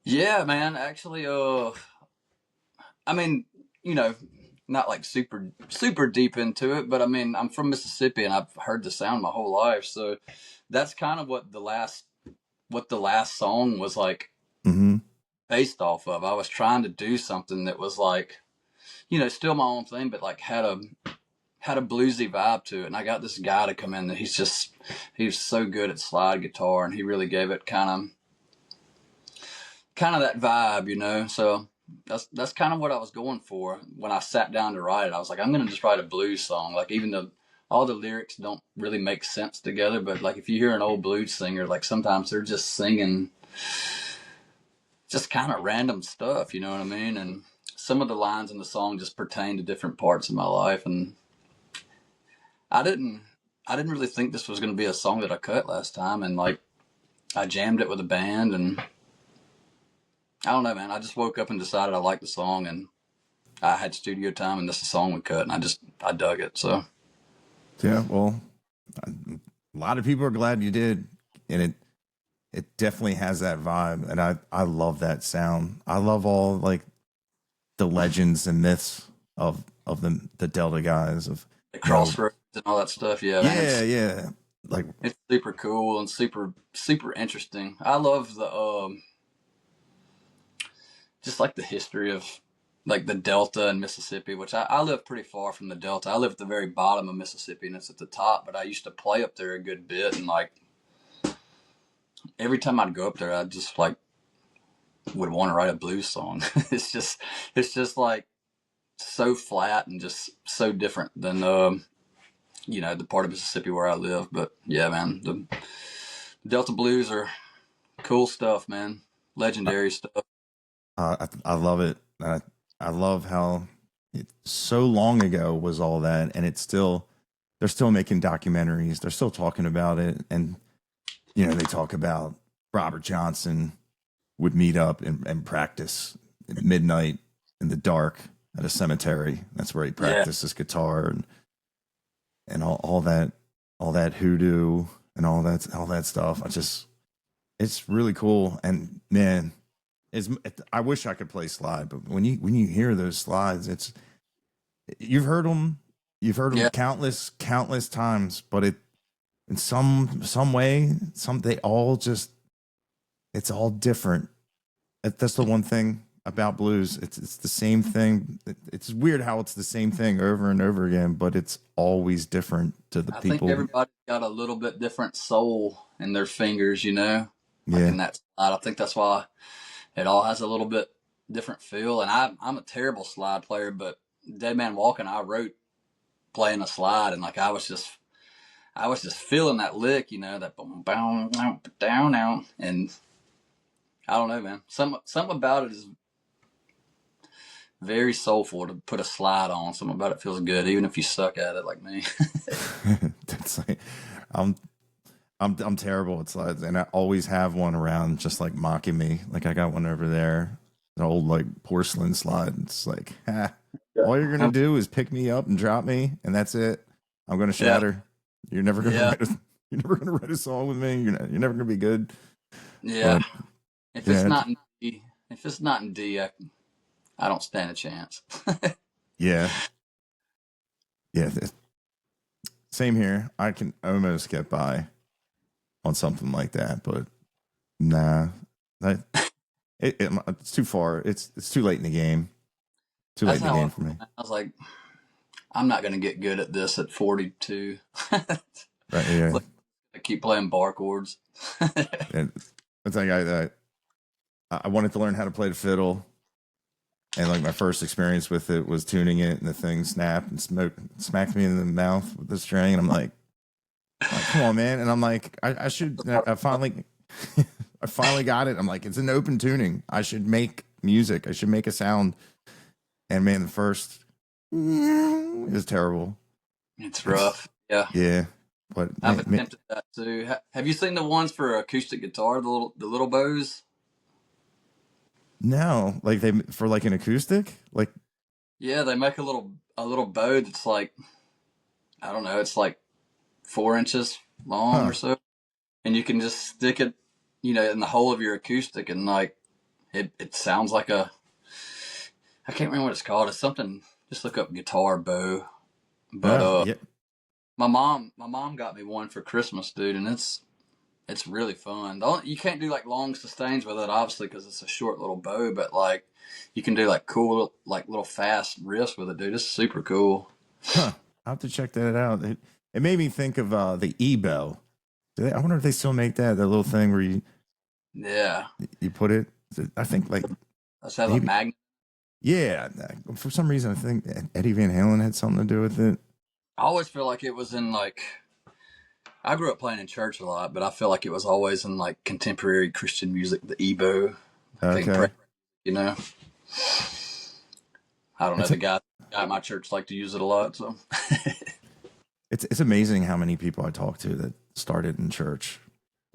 yeah, man. Actually, I mean, not like super super deep into it, but I mean, I'm from Mississippi and I've heard the sound my whole life, so that's kind of what the last song was like
Mm-hmm.
based off of. I was trying to do something that was like, still my own thing, but like had a bluesy vibe to it. And I got this guy to come in that he's so good at slide guitar, and he really gave it kind of that vibe. So that's kind of what I was going for when I sat down to write it. I was like, I'm gonna just write a blues song. Like, even though all the lyrics don't really make sense together, but like if you hear an old blues singer, like sometimes they're just singing just kind of random stuff, you know what I mean? And some of the lines in the song just pertain to different parts of my life, and I didn't really think this was going to be a song that I cut last time, and like I jammed it with a band, and I don't know, man. I just woke up and decided I liked the song, and I had studio time, and this is a song we cut, and I dug it. So
Yeah, well, a lot of people are glad you did, and it definitely has that vibe, and I love that sound. I love all like the legends and myths of the Delta guys of
the crossroads and all that stuff, yeah, man.
yeah, like
It's super cool and super super interesting. I love the just like the history of like the Delta and Mississippi, which I live pretty far from the Delta. I live at the very bottom of Mississippi, and it's at the top, but I used to play up there a good bit, and like every time I'd go up there, I'd just like would want to write a blues song. It's just like so flat and just so different than the part of Mississippi where I live. But yeah, man, the Delta blues are cool stuff, man. Legendary stuff.
I love it. I love how so long ago was all that, and it's still they're still making documentaries. They're still talking about it, and they talk about Robert Johnson would meet up and practice at midnight in the dark at a cemetery. That's where he
Yeah,
practiced his guitar and all that hoodoo and all that stuff. It's really cool. And man, I wish I could play slide, but when you hear those slides, you've heard them,
yeah.
countless times, but it in some way, they all just it's all different. That's the one thing about blues. It's the same thing. It's weird how it's the same thing over and over again, but it's always different to the
I think
people.
everybody's got a little bit different soul in their fingers, like
Yeah.
in that slide. I think that's why it all has a little bit different feel. And I'm a terrible slide player, but Dead Man Walking, I wrote playing a slide, and like I was just feeling that lick, that boom, boom, down, out, and I don't know, man. Something about it is very soulful to put a slide on. Something about it feels good, even if you suck at it like me.
That's like I'm I'm terrible at slides, and I always have one around, just like mocking me. Like I got one over there, an old like porcelain slide. It's like, all you're gonna
Yeah,
do is pick me up and drop me, and that's it. I'm gonna
yeah,
shatter. You're never gonna
yeah,
write a, you're never gonna write a song with me. You're never gonna be good.
yeah.
But
If it's
yeah,
not in D, if it's not in D, I don't stand a chance.
yeah, yeah. Same here. I can almost get by on something like that, but nah, that it's too far. It's too late in the game. Too late
That's
in the
how
game for me.
I was like, I'm not going to get good at this at 42.
Right? Yeah.
Like, I keep playing bar chords.
And the thing I wanted to learn how to play the fiddle, and like my first experience with it was tuning it, and the thing snapped and smacked me in the mouth with the string, and I'm like, come on, man, and I'm like, I should, I finally, I finally got it. I'm like, it's an open tuning. I should make music. I should make a sound. And man, the first it was terrible.
It's
It's
rough. Yeah.
yeah, but
I've attempted that too. Have you seen the ones for acoustic guitar, the little bows?
no, like they for like an acoustic, like
Yeah, they make a little bow that's like, I don't know, it's like 4 inches long
huh?
or so, and you can just stick it, in the hole of your acoustic, and like it sounds like I can't remember what it's called. It's something. Just look up guitar bow. But
Yeah,
my mom got me one for Christmas, dude, and it's really fun. You can't do like long sustains with it, obviously, because it's a short little bow. But like, you can do like cool, like little fast riffs with it, dude. It's super cool.
huh? I have to check that out. It made me think of the Ebo. I wonder if they still make that little thing where
Yeah,
you put it. I think like
let's have a
maybe
magnet.
yeah. For some reason, I think Eddie Van Halen had something to do with it.
I always feel like it was in like I grew up playing in church a lot, but I feel like it was always in like contemporary Christian music, the Ebo. I think,
Okay,
you know, I don't know.
it's
The guy at my church like to use it a lot, so
it's amazing how many people I talk to that started in church.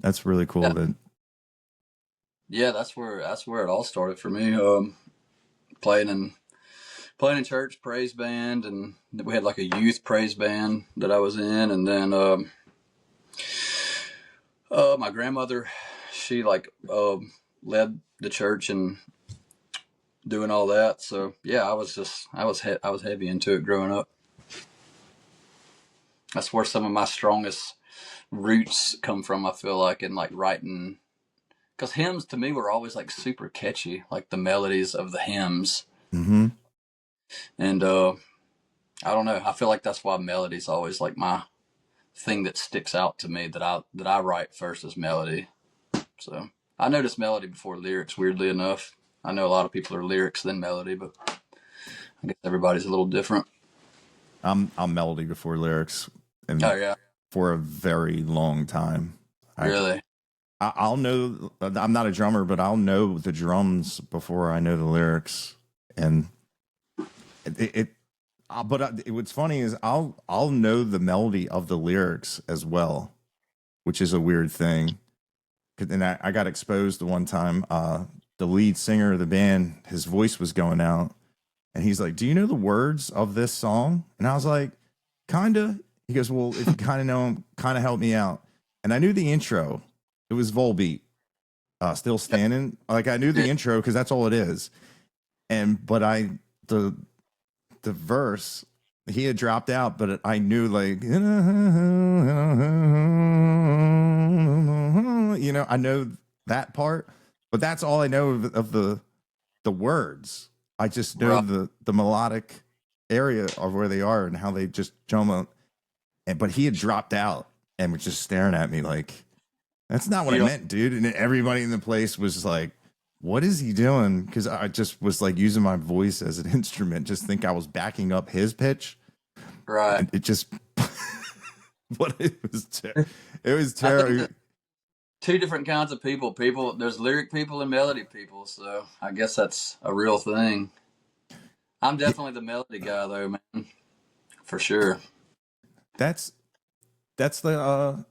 That's really cool.
yeah,
That
yeah. That's where it all started for me. Playing in playing in church, praise band, and we had like a youth praise band that I was in, and then my grandmother, she like led the church and doing all that. So yeah, I was heavy into it growing up. That's where some of my strongest roots come from. I feel like in like writing, because hymns to me were always like super catchy, like the melodies of the hymns,
mm-hmm.
and I don't know. I feel like that's why melody's always like my thing that sticks out to me that I write first is melody. So I noticed melody before lyrics, weirdly enough. I know a lot of people are lyrics then melody, but I guess everybody's a little different.
I'm melody before lyrics,
Oh
and
yeah,
for a very long time. I
really?
I'll know. I'm not a drummer, but I'll know the drums before I know the lyrics, and it but what's funny is I'll know the melody of the lyrics as well, which is a weird thing. And I got exposed the one time. The lead singer of the band, his voice was going out, and he's like, "Do you know the words of this song?" And I was like, "Kinda." He goes, "Well, if you kind of know them, kind of help me out." And I knew the intro. It was Volbeat, "Still Standing." Like I knew
Yeah,
the intro because that's all it is. And but the the verse he had dropped out, but I knew like I know that part, but that's all I know of the words. I just know
right.
the melodic area of where they are and how they just jump up. And but he had dropped out and was just staring at me like, "That's not what I
You don't,
meant, dude." And everybody in the place was like, "What is he doing?" Because I just was like using my voice as an instrument, just think I was backing up his pitch,
right.
and it just, but it was
I think
terrible.
that two different kinds of people. People, there's lyric people and melody people. So I guess that's a real thing. I'm definitely the melody guy, though, man, for sure.
That's that's the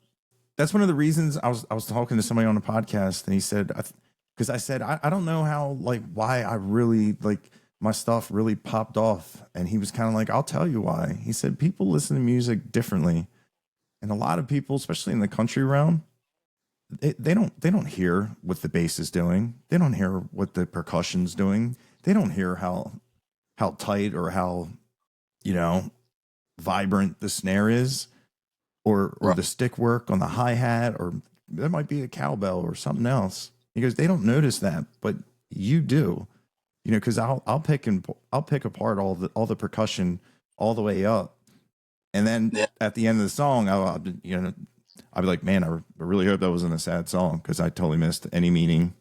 that's one of the reasons I was talking to somebody on a podcast and he said because I said I don't know how like why I really like my stuff really popped off and he was kind of like I'll tell you why. He said people listen to music differently and a lot of people especially in the country realm they don't hear what the bass is doing. They don't hear what the percussion's doing. They don't hear how tight or how you know vibrant the snare is or
Right.
the stick work on the hi hat, or there might be a cowbell or something else. He goes, they don't notice that, but you do, because I'll pick apart all the percussion all the way up, and then
Yeah.
at the end of the song, I'll be like, man, I really hope that wasn't a sad song because I totally missed any meaning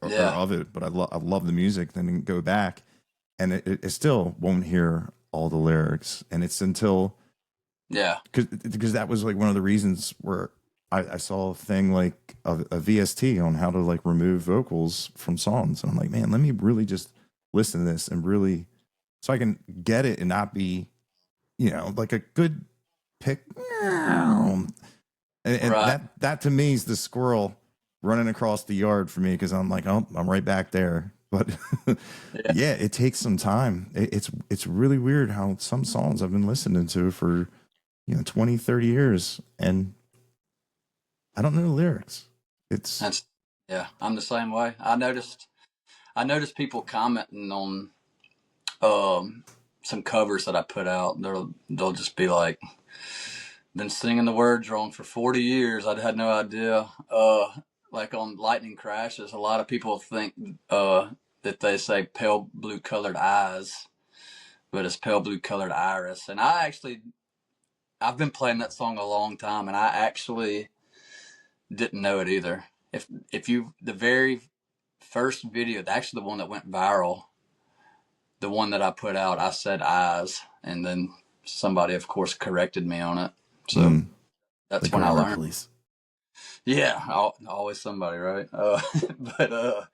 or
Yeah.
of it. But I love the music. Then go back, and it still won't hear all the lyrics, and it's until
Yeah.
because that was like one of the reasons where I saw a thing like a VST on how to like remove vocals from songs, and I'm like, man, let me really just listen to this and really so I can get it and not be like a good pick, and
Right.
that to me is the squirrel running across the yard for me because I'm like, oh, I'm right back there. But
Yeah.
yeah, it takes some time. It's really weird how some songs I've been listening to for 20, 30 years and I don't know the lyrics. It's
That's, yeah. I'm the same way. I noticed people commenting on some covers that I put out. They'll just be like, been singing the words wrong for 40 years. I had no idea. Like on Lightning Crashes, a lot of people think that they say pale blue colored eyes, but it's pale blue colored iris. And I've been playing that song a long time, and I actually didn't know it either. If you the very first video, actually the one that went viral, the one that I put out, I said eyes, and then somebody, of course, corrected me on it. So
mm, the
that's when I
grammar
learned.
police.
Yeah, always somebody, right? But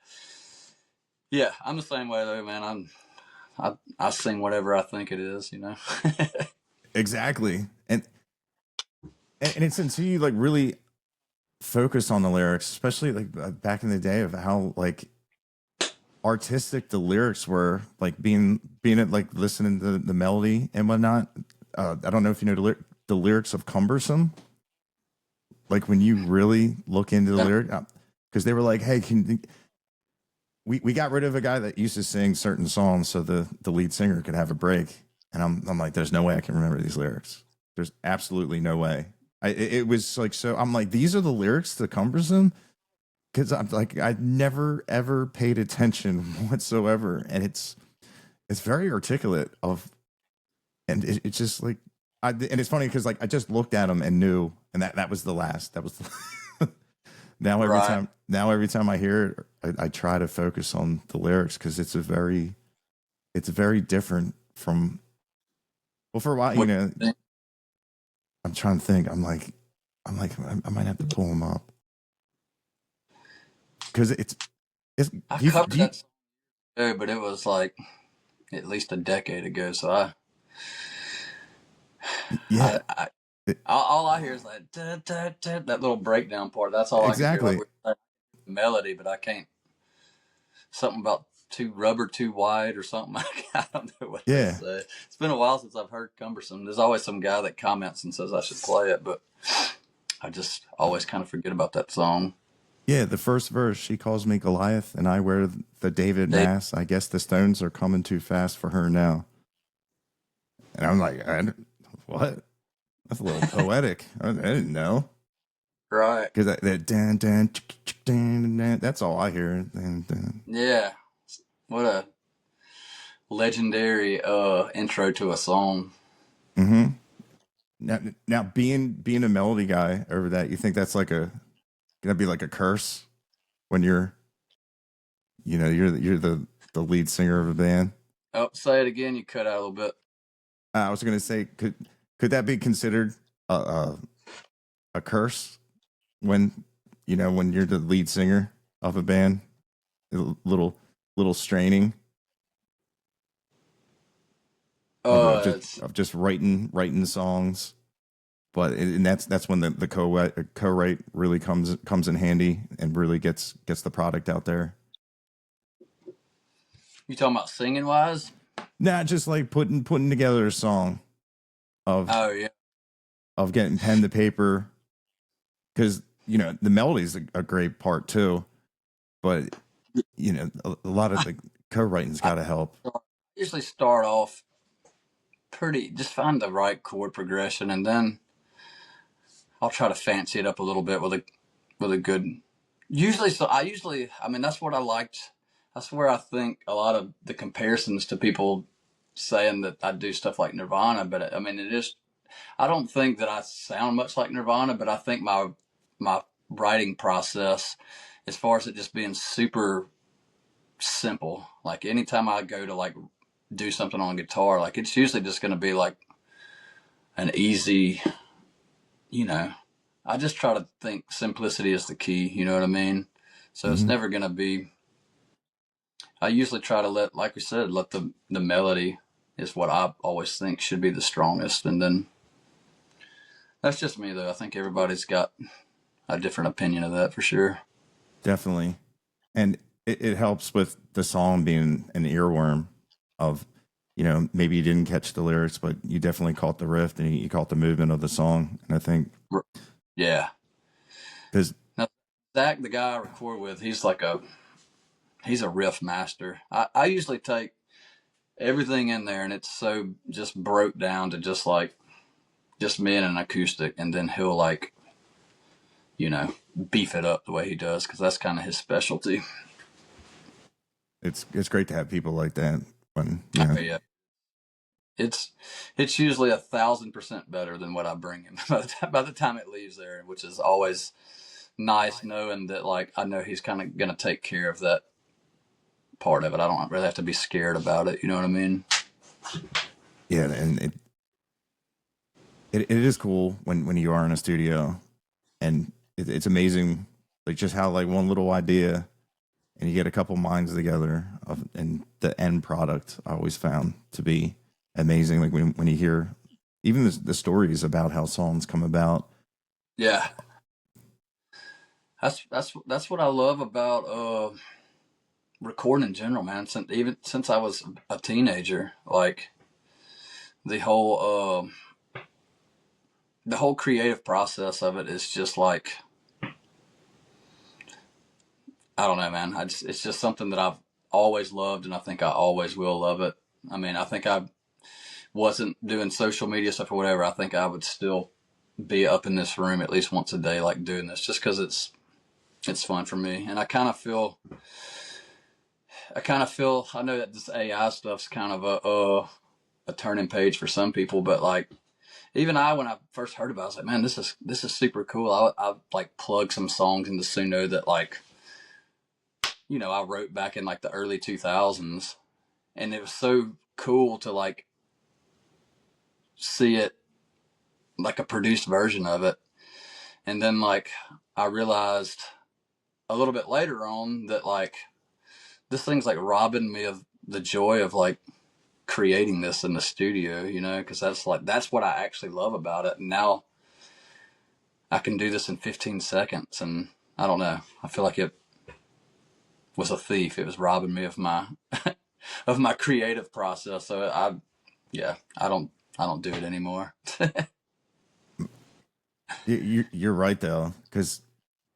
yeah, I'm the same way though, man. I sing whatever I think it is, you know.
Exactly. And it's until you like really focus on the lyrics, especially like back in the day of how like artistic the lyrics were, like being at like listening to the melody and whatnot. I don't know if you know the lyrics of Cumbersome. Like when you really look into the
Yeah,
lyric, because they were like, "Hey, we got rid of a guy that used to sing certain songs so the lead singer could have a break." And I'm like, "There's no way I can remember these lyrics. There's absolutely no way." It was like so. I'm like, "These are the lyrics to Cumbersome." Because I'm like, I never ever paid attention whatsoever, and it's very articulate of, and it's just like, and it's funny because like I just looked at him and knew, and that was the last, that was
Right.
now every time I hear it, I try to focus on the lyrics because it's very different from, well, for a while,
What do you think?
I'm trying to think. I might have to pull them up because it's
I
do
covered
you,
that song too, but it was like at least a decade ago. So I,
yeah,
I, I
it,
all I hear is like da, da, da, that little breakdown part. That's all I can hear. Like
exactly.
we're saying, the melody, but I can't. Something about too rubber too wide or something. I don't know what they
Yeah,
say. It's been a while since I've heard Cumbersome. There's always some guy that comments and says I should play it, but I just always kind of forget about that song.
yeah. The first verse, she calls me Goliath, and I wear the David
They,
mask. I guess the stones are coming too fast for her now. And I'm like, what? That's a little poetic. I didn't know.
right.
Because that dan dan, dan dan, that's all I hear. Dan, dan.
Yeah. What a legendary intro to a song.
Mm-hmm. Now being a melody guy over that, you think that's like gonna be like a curse when you're the lead singer of a band?
Oh, say it again. You cut out a little bit.
I was gonna say, could that be considered a curse when when you're the lead singer of a band? A little straining of just
It's
writing songs. But and that's when the co-write really comes in handy and really gets the product out there.
you talking about singing wise?
Not just like putting together a song of
Oh yeah.
getting pen to paper, because the melody is a great part too, but a lot of
I,
the co-writing's
I
got to help.
usually start off pretty. Just find the right chord progression, and then I'll try to fancy it up a little bit with a good. Usually, so I usually, I mean, that's what I liked. That's where I think a lot of the comparisons to people saying that I do stuff like Nirvana, but I mean, it is. I don't think that I sound much like Nirvana, but I think my writing process, as far as it just being super simple, like anytime I go to like do something on guitar, like it's usually just going to be like an easy, you know, I just try to think simplicity is the key. You know what I mean? So it's
Hmm.
never going to be, I usually try to let, like we said, let the melody is what I always think should be the strongest. And then that's just me though. I think everybody's got a different opinion of that for sure.
Definitely, and it helps with the song being an earworm of, maybe you didn't catch the lyrics, but you definitely caught the riff and you caught the movement of the song. And I think
Yeah.
because
Now, Zach, the guy I record with, he's a riff master. I usually take everything in there and it's so just broke down to just like just me and an acoustic, and then he'll like you know beef it up the way he does because that's kind of his specialty.
it's great to have people like that when
Oh yeah, it's it's usually 1,000% better than what I bring him by the time it leaves there, which is always nice knowing that like I know he's kind of gonna take care of that part of it. I don't really have to be scared about it. You know what I mean?
and it is cool when you are in a studio, and it's amazing, like just how like one little idea and you get a couple minds together and the end product I always found to be amazing. Like when you hear even the stories about how songs come about.
Yeah, that's what I love about recording in general, man. Since I was a teenager, like the whole the whole creative process of it is just like I don't know, man. It's just something that I've always loved, and I think I always will love it. I mean, I think I wasn't doing social media stuff or whatever. I think I would still be up in this room at least once a day, like doing this, just because it's fun for me. And I kind of feel I know that this AI stuff's kind of a turning page for some people, but like even when I first heard about it, I was like, man, this is super cool. I like plug some songs into Suno that like, I wrote back in like the early 2000s, and it was so cool to like see it like a produced version of it. And then like I realized a little bit later on that like this thing's like robbing me of the joy of like creating this in the studio, because that's what I actually love about it. And now I can do this in 15 seconds, and I don't know. I feel like it was a thief. It was robbing me of my of my creative process. So yeah, I don't do it anymore.
You're right though, because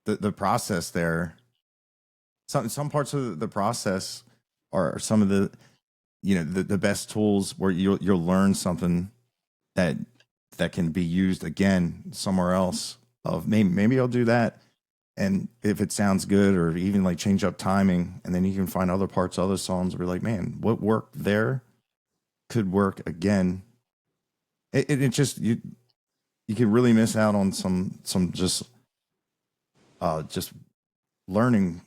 the process there, some parts of the process are some of the the best tools where you'll learn something that can be used again somewhere else. Of maybe I'll do that, and if it sounds good, or even like change up timing, and then you can find other parts of other songs where you're like, man, what worked there could work again. It just you can really miss out on some just learning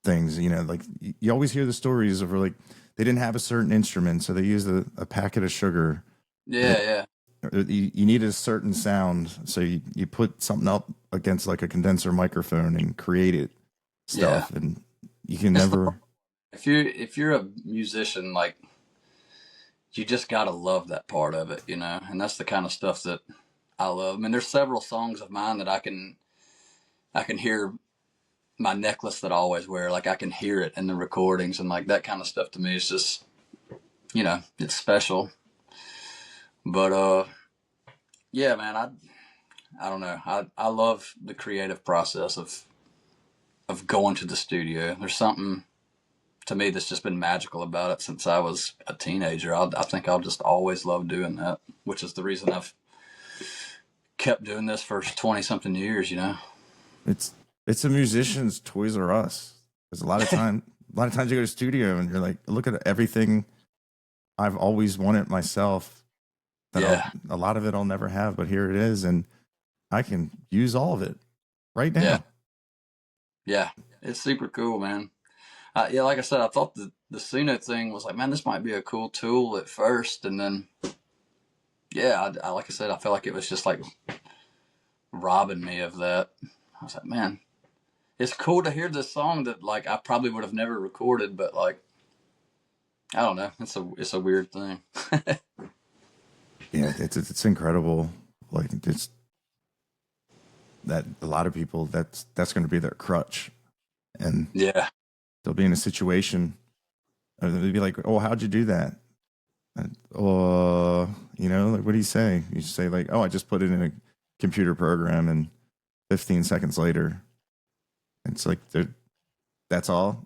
things. Like you always hear the stories of like they didn't have a certain instrument, so they used a packet of sugar.
Yeah, yeah,
You need a certain sound, so you put something up against like a condenser microphone and create it
yeah.
stuff, and you can
It's the
never.
if you're a musician, like you just gotta love that part of it, and that's the kind of stuff that I love. I mean, there's several songs of mine that I can hear my necklace that I always wear. Like I can hear it in the recordings, and like that kind of stuff to me is just it's special. But yeah, man, I don't know. I love the creative process of going to the studio. There's something to me that's just been magical about it since I was a teenager. I think I'll just always love doing that, which is the reason I've kept doing this for 20 something years.
It's a musician's Toys R Us. There's a lot of times you go to studio and you're like, look at everything I've always wanted myself.
Yeah,
A lot of it I'll never have, but here it is, and I can use all of it right
yeah,
now.
yeah. It's super cool, man. Yeah, like I said, I thought the Suno thing was like, man, this might be a cool tool at first, and then yeah, like I said, I felt like it was just like robbing me of that. I was like, man, it's cool to hear this song that like I probably would have never recorded, but like I don't know, it's a weird thing.
Yeah, it's incredible. Like it's that a lot of people that's going to be their crutch, and
Yeah,
they'll be in a situation, and they'll be like, "Oh, how'd you do that?" And, like what do you say? You say like, "Oh, I just put it in a computer program," and 15 seconds later, it's like that's all.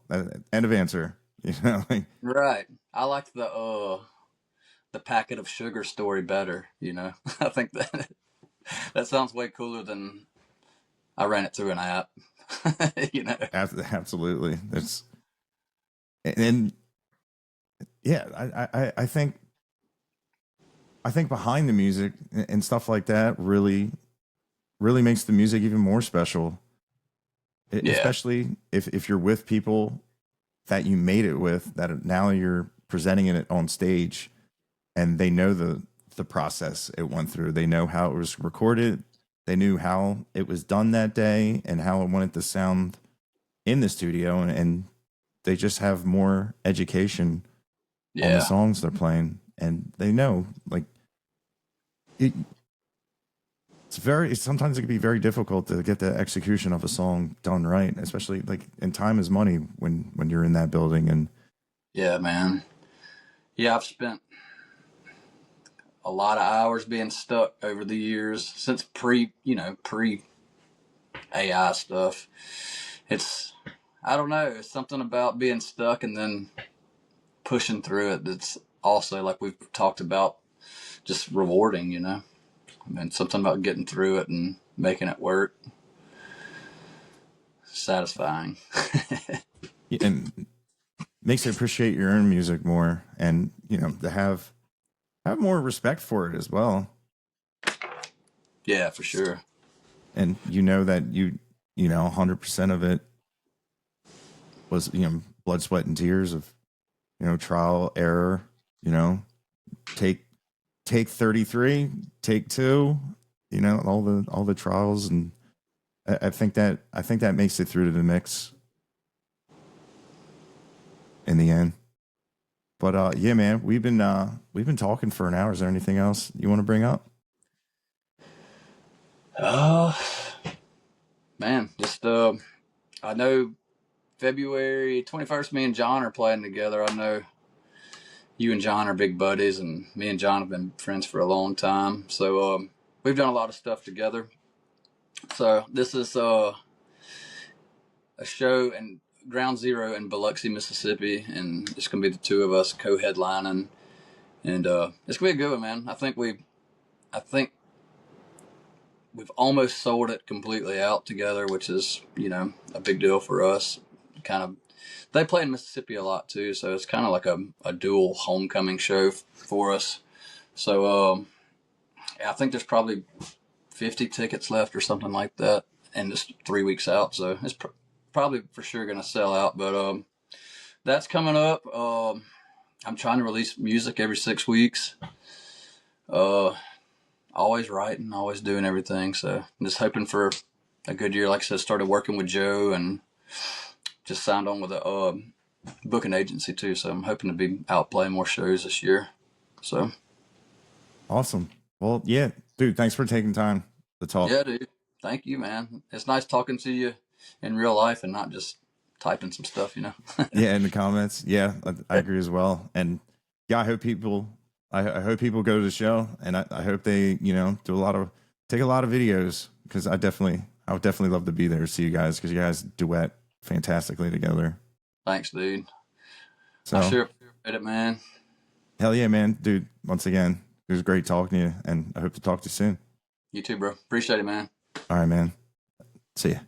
End of answer. Like
right. I like the packet of sugar story better. I think that that sounds way cooler than I ran it through an app. you know.
absolutely. That's and yeah, I think behind the music and stuff like that really makes the music even more special.
Yeah,
Especially if you're with people that you made it with, that now you're presenting it on stage, and they know the process it went through. They know how it was recorded. They knew how it was done that day and how it wanted to sound in the studio, and they just have more education on the
yeah,
songs they're playing, and they know like it, sometimes it can be very difficult to get the execution of a song done right, especially like in time is money when you're in that building. And
yeah, man. Yeah, I've spent a lot of hours being stuck over the years since pre AI stuff. It's I don't know, it's something about being stuck and then pushing through it that's also like we've talked about just rewarding. I mean, something about getting through it and making it work, satisfying.
makes you appreciate your own music more, and to have more respect for it as well.
Yeah, for sure.
And you know that you know 100% of it was, you know, blood, sweat, and tears of, you know, trial, error, you know, take 33, take two, you know, all the trials. And I think that makes it through to the mix in the end. But yeah, man, we've been talking for an hour. Is there anything else you want to bring up?
Uh, Man, just I know February 21st, me and John are playing together. I know you and John are big buddies, and me and John have been friends for a long time. So we've done a lot of stuff together. So this is a show in Ground Zero in Biloxi, Mississippi, and it's gonna be the two of us co-headlining, and it's gonna be a good one, man. I think we've almost sold it completely out together, which is, you know, a big deal for us. Kind of, they play in Mississippi a lot too, so it's kind of like a dual homecoming show for us. So I think there's probably 50 tickets left or something like that, and just 3 weeks out. So it's probably for sure going to sell out. But that's coming up. I'm trying to release music every 6 weeks. Uh, Always writing, always doing everything. So I'm just hoping for a good year. Like I said, started working with Joe and just signed on with a booking agency too. So I'm hoping to be out playing more shows this year. So
Awesome. Well, yeah, dude, thanks for taking time to talk.
yeah, dude. Thank you, man. It's nice talking to you in real life and not just typing some stuff, you know.
Yeah, in the comments. Yeah, I agree as well. And yeah, I hope people go to the show, and I hope they, you know, take a lot of videos, because I would definitely love to be there to see you guys, because you guys duet fantastically together.
Thanks, dude.
So
I sure appreciate it, man.
hell yeah, man, dude. Once again, it was great talking to you, and I hope to talk to you soon.
You too, bro. Appreciate it, man.
All right, man. See ya.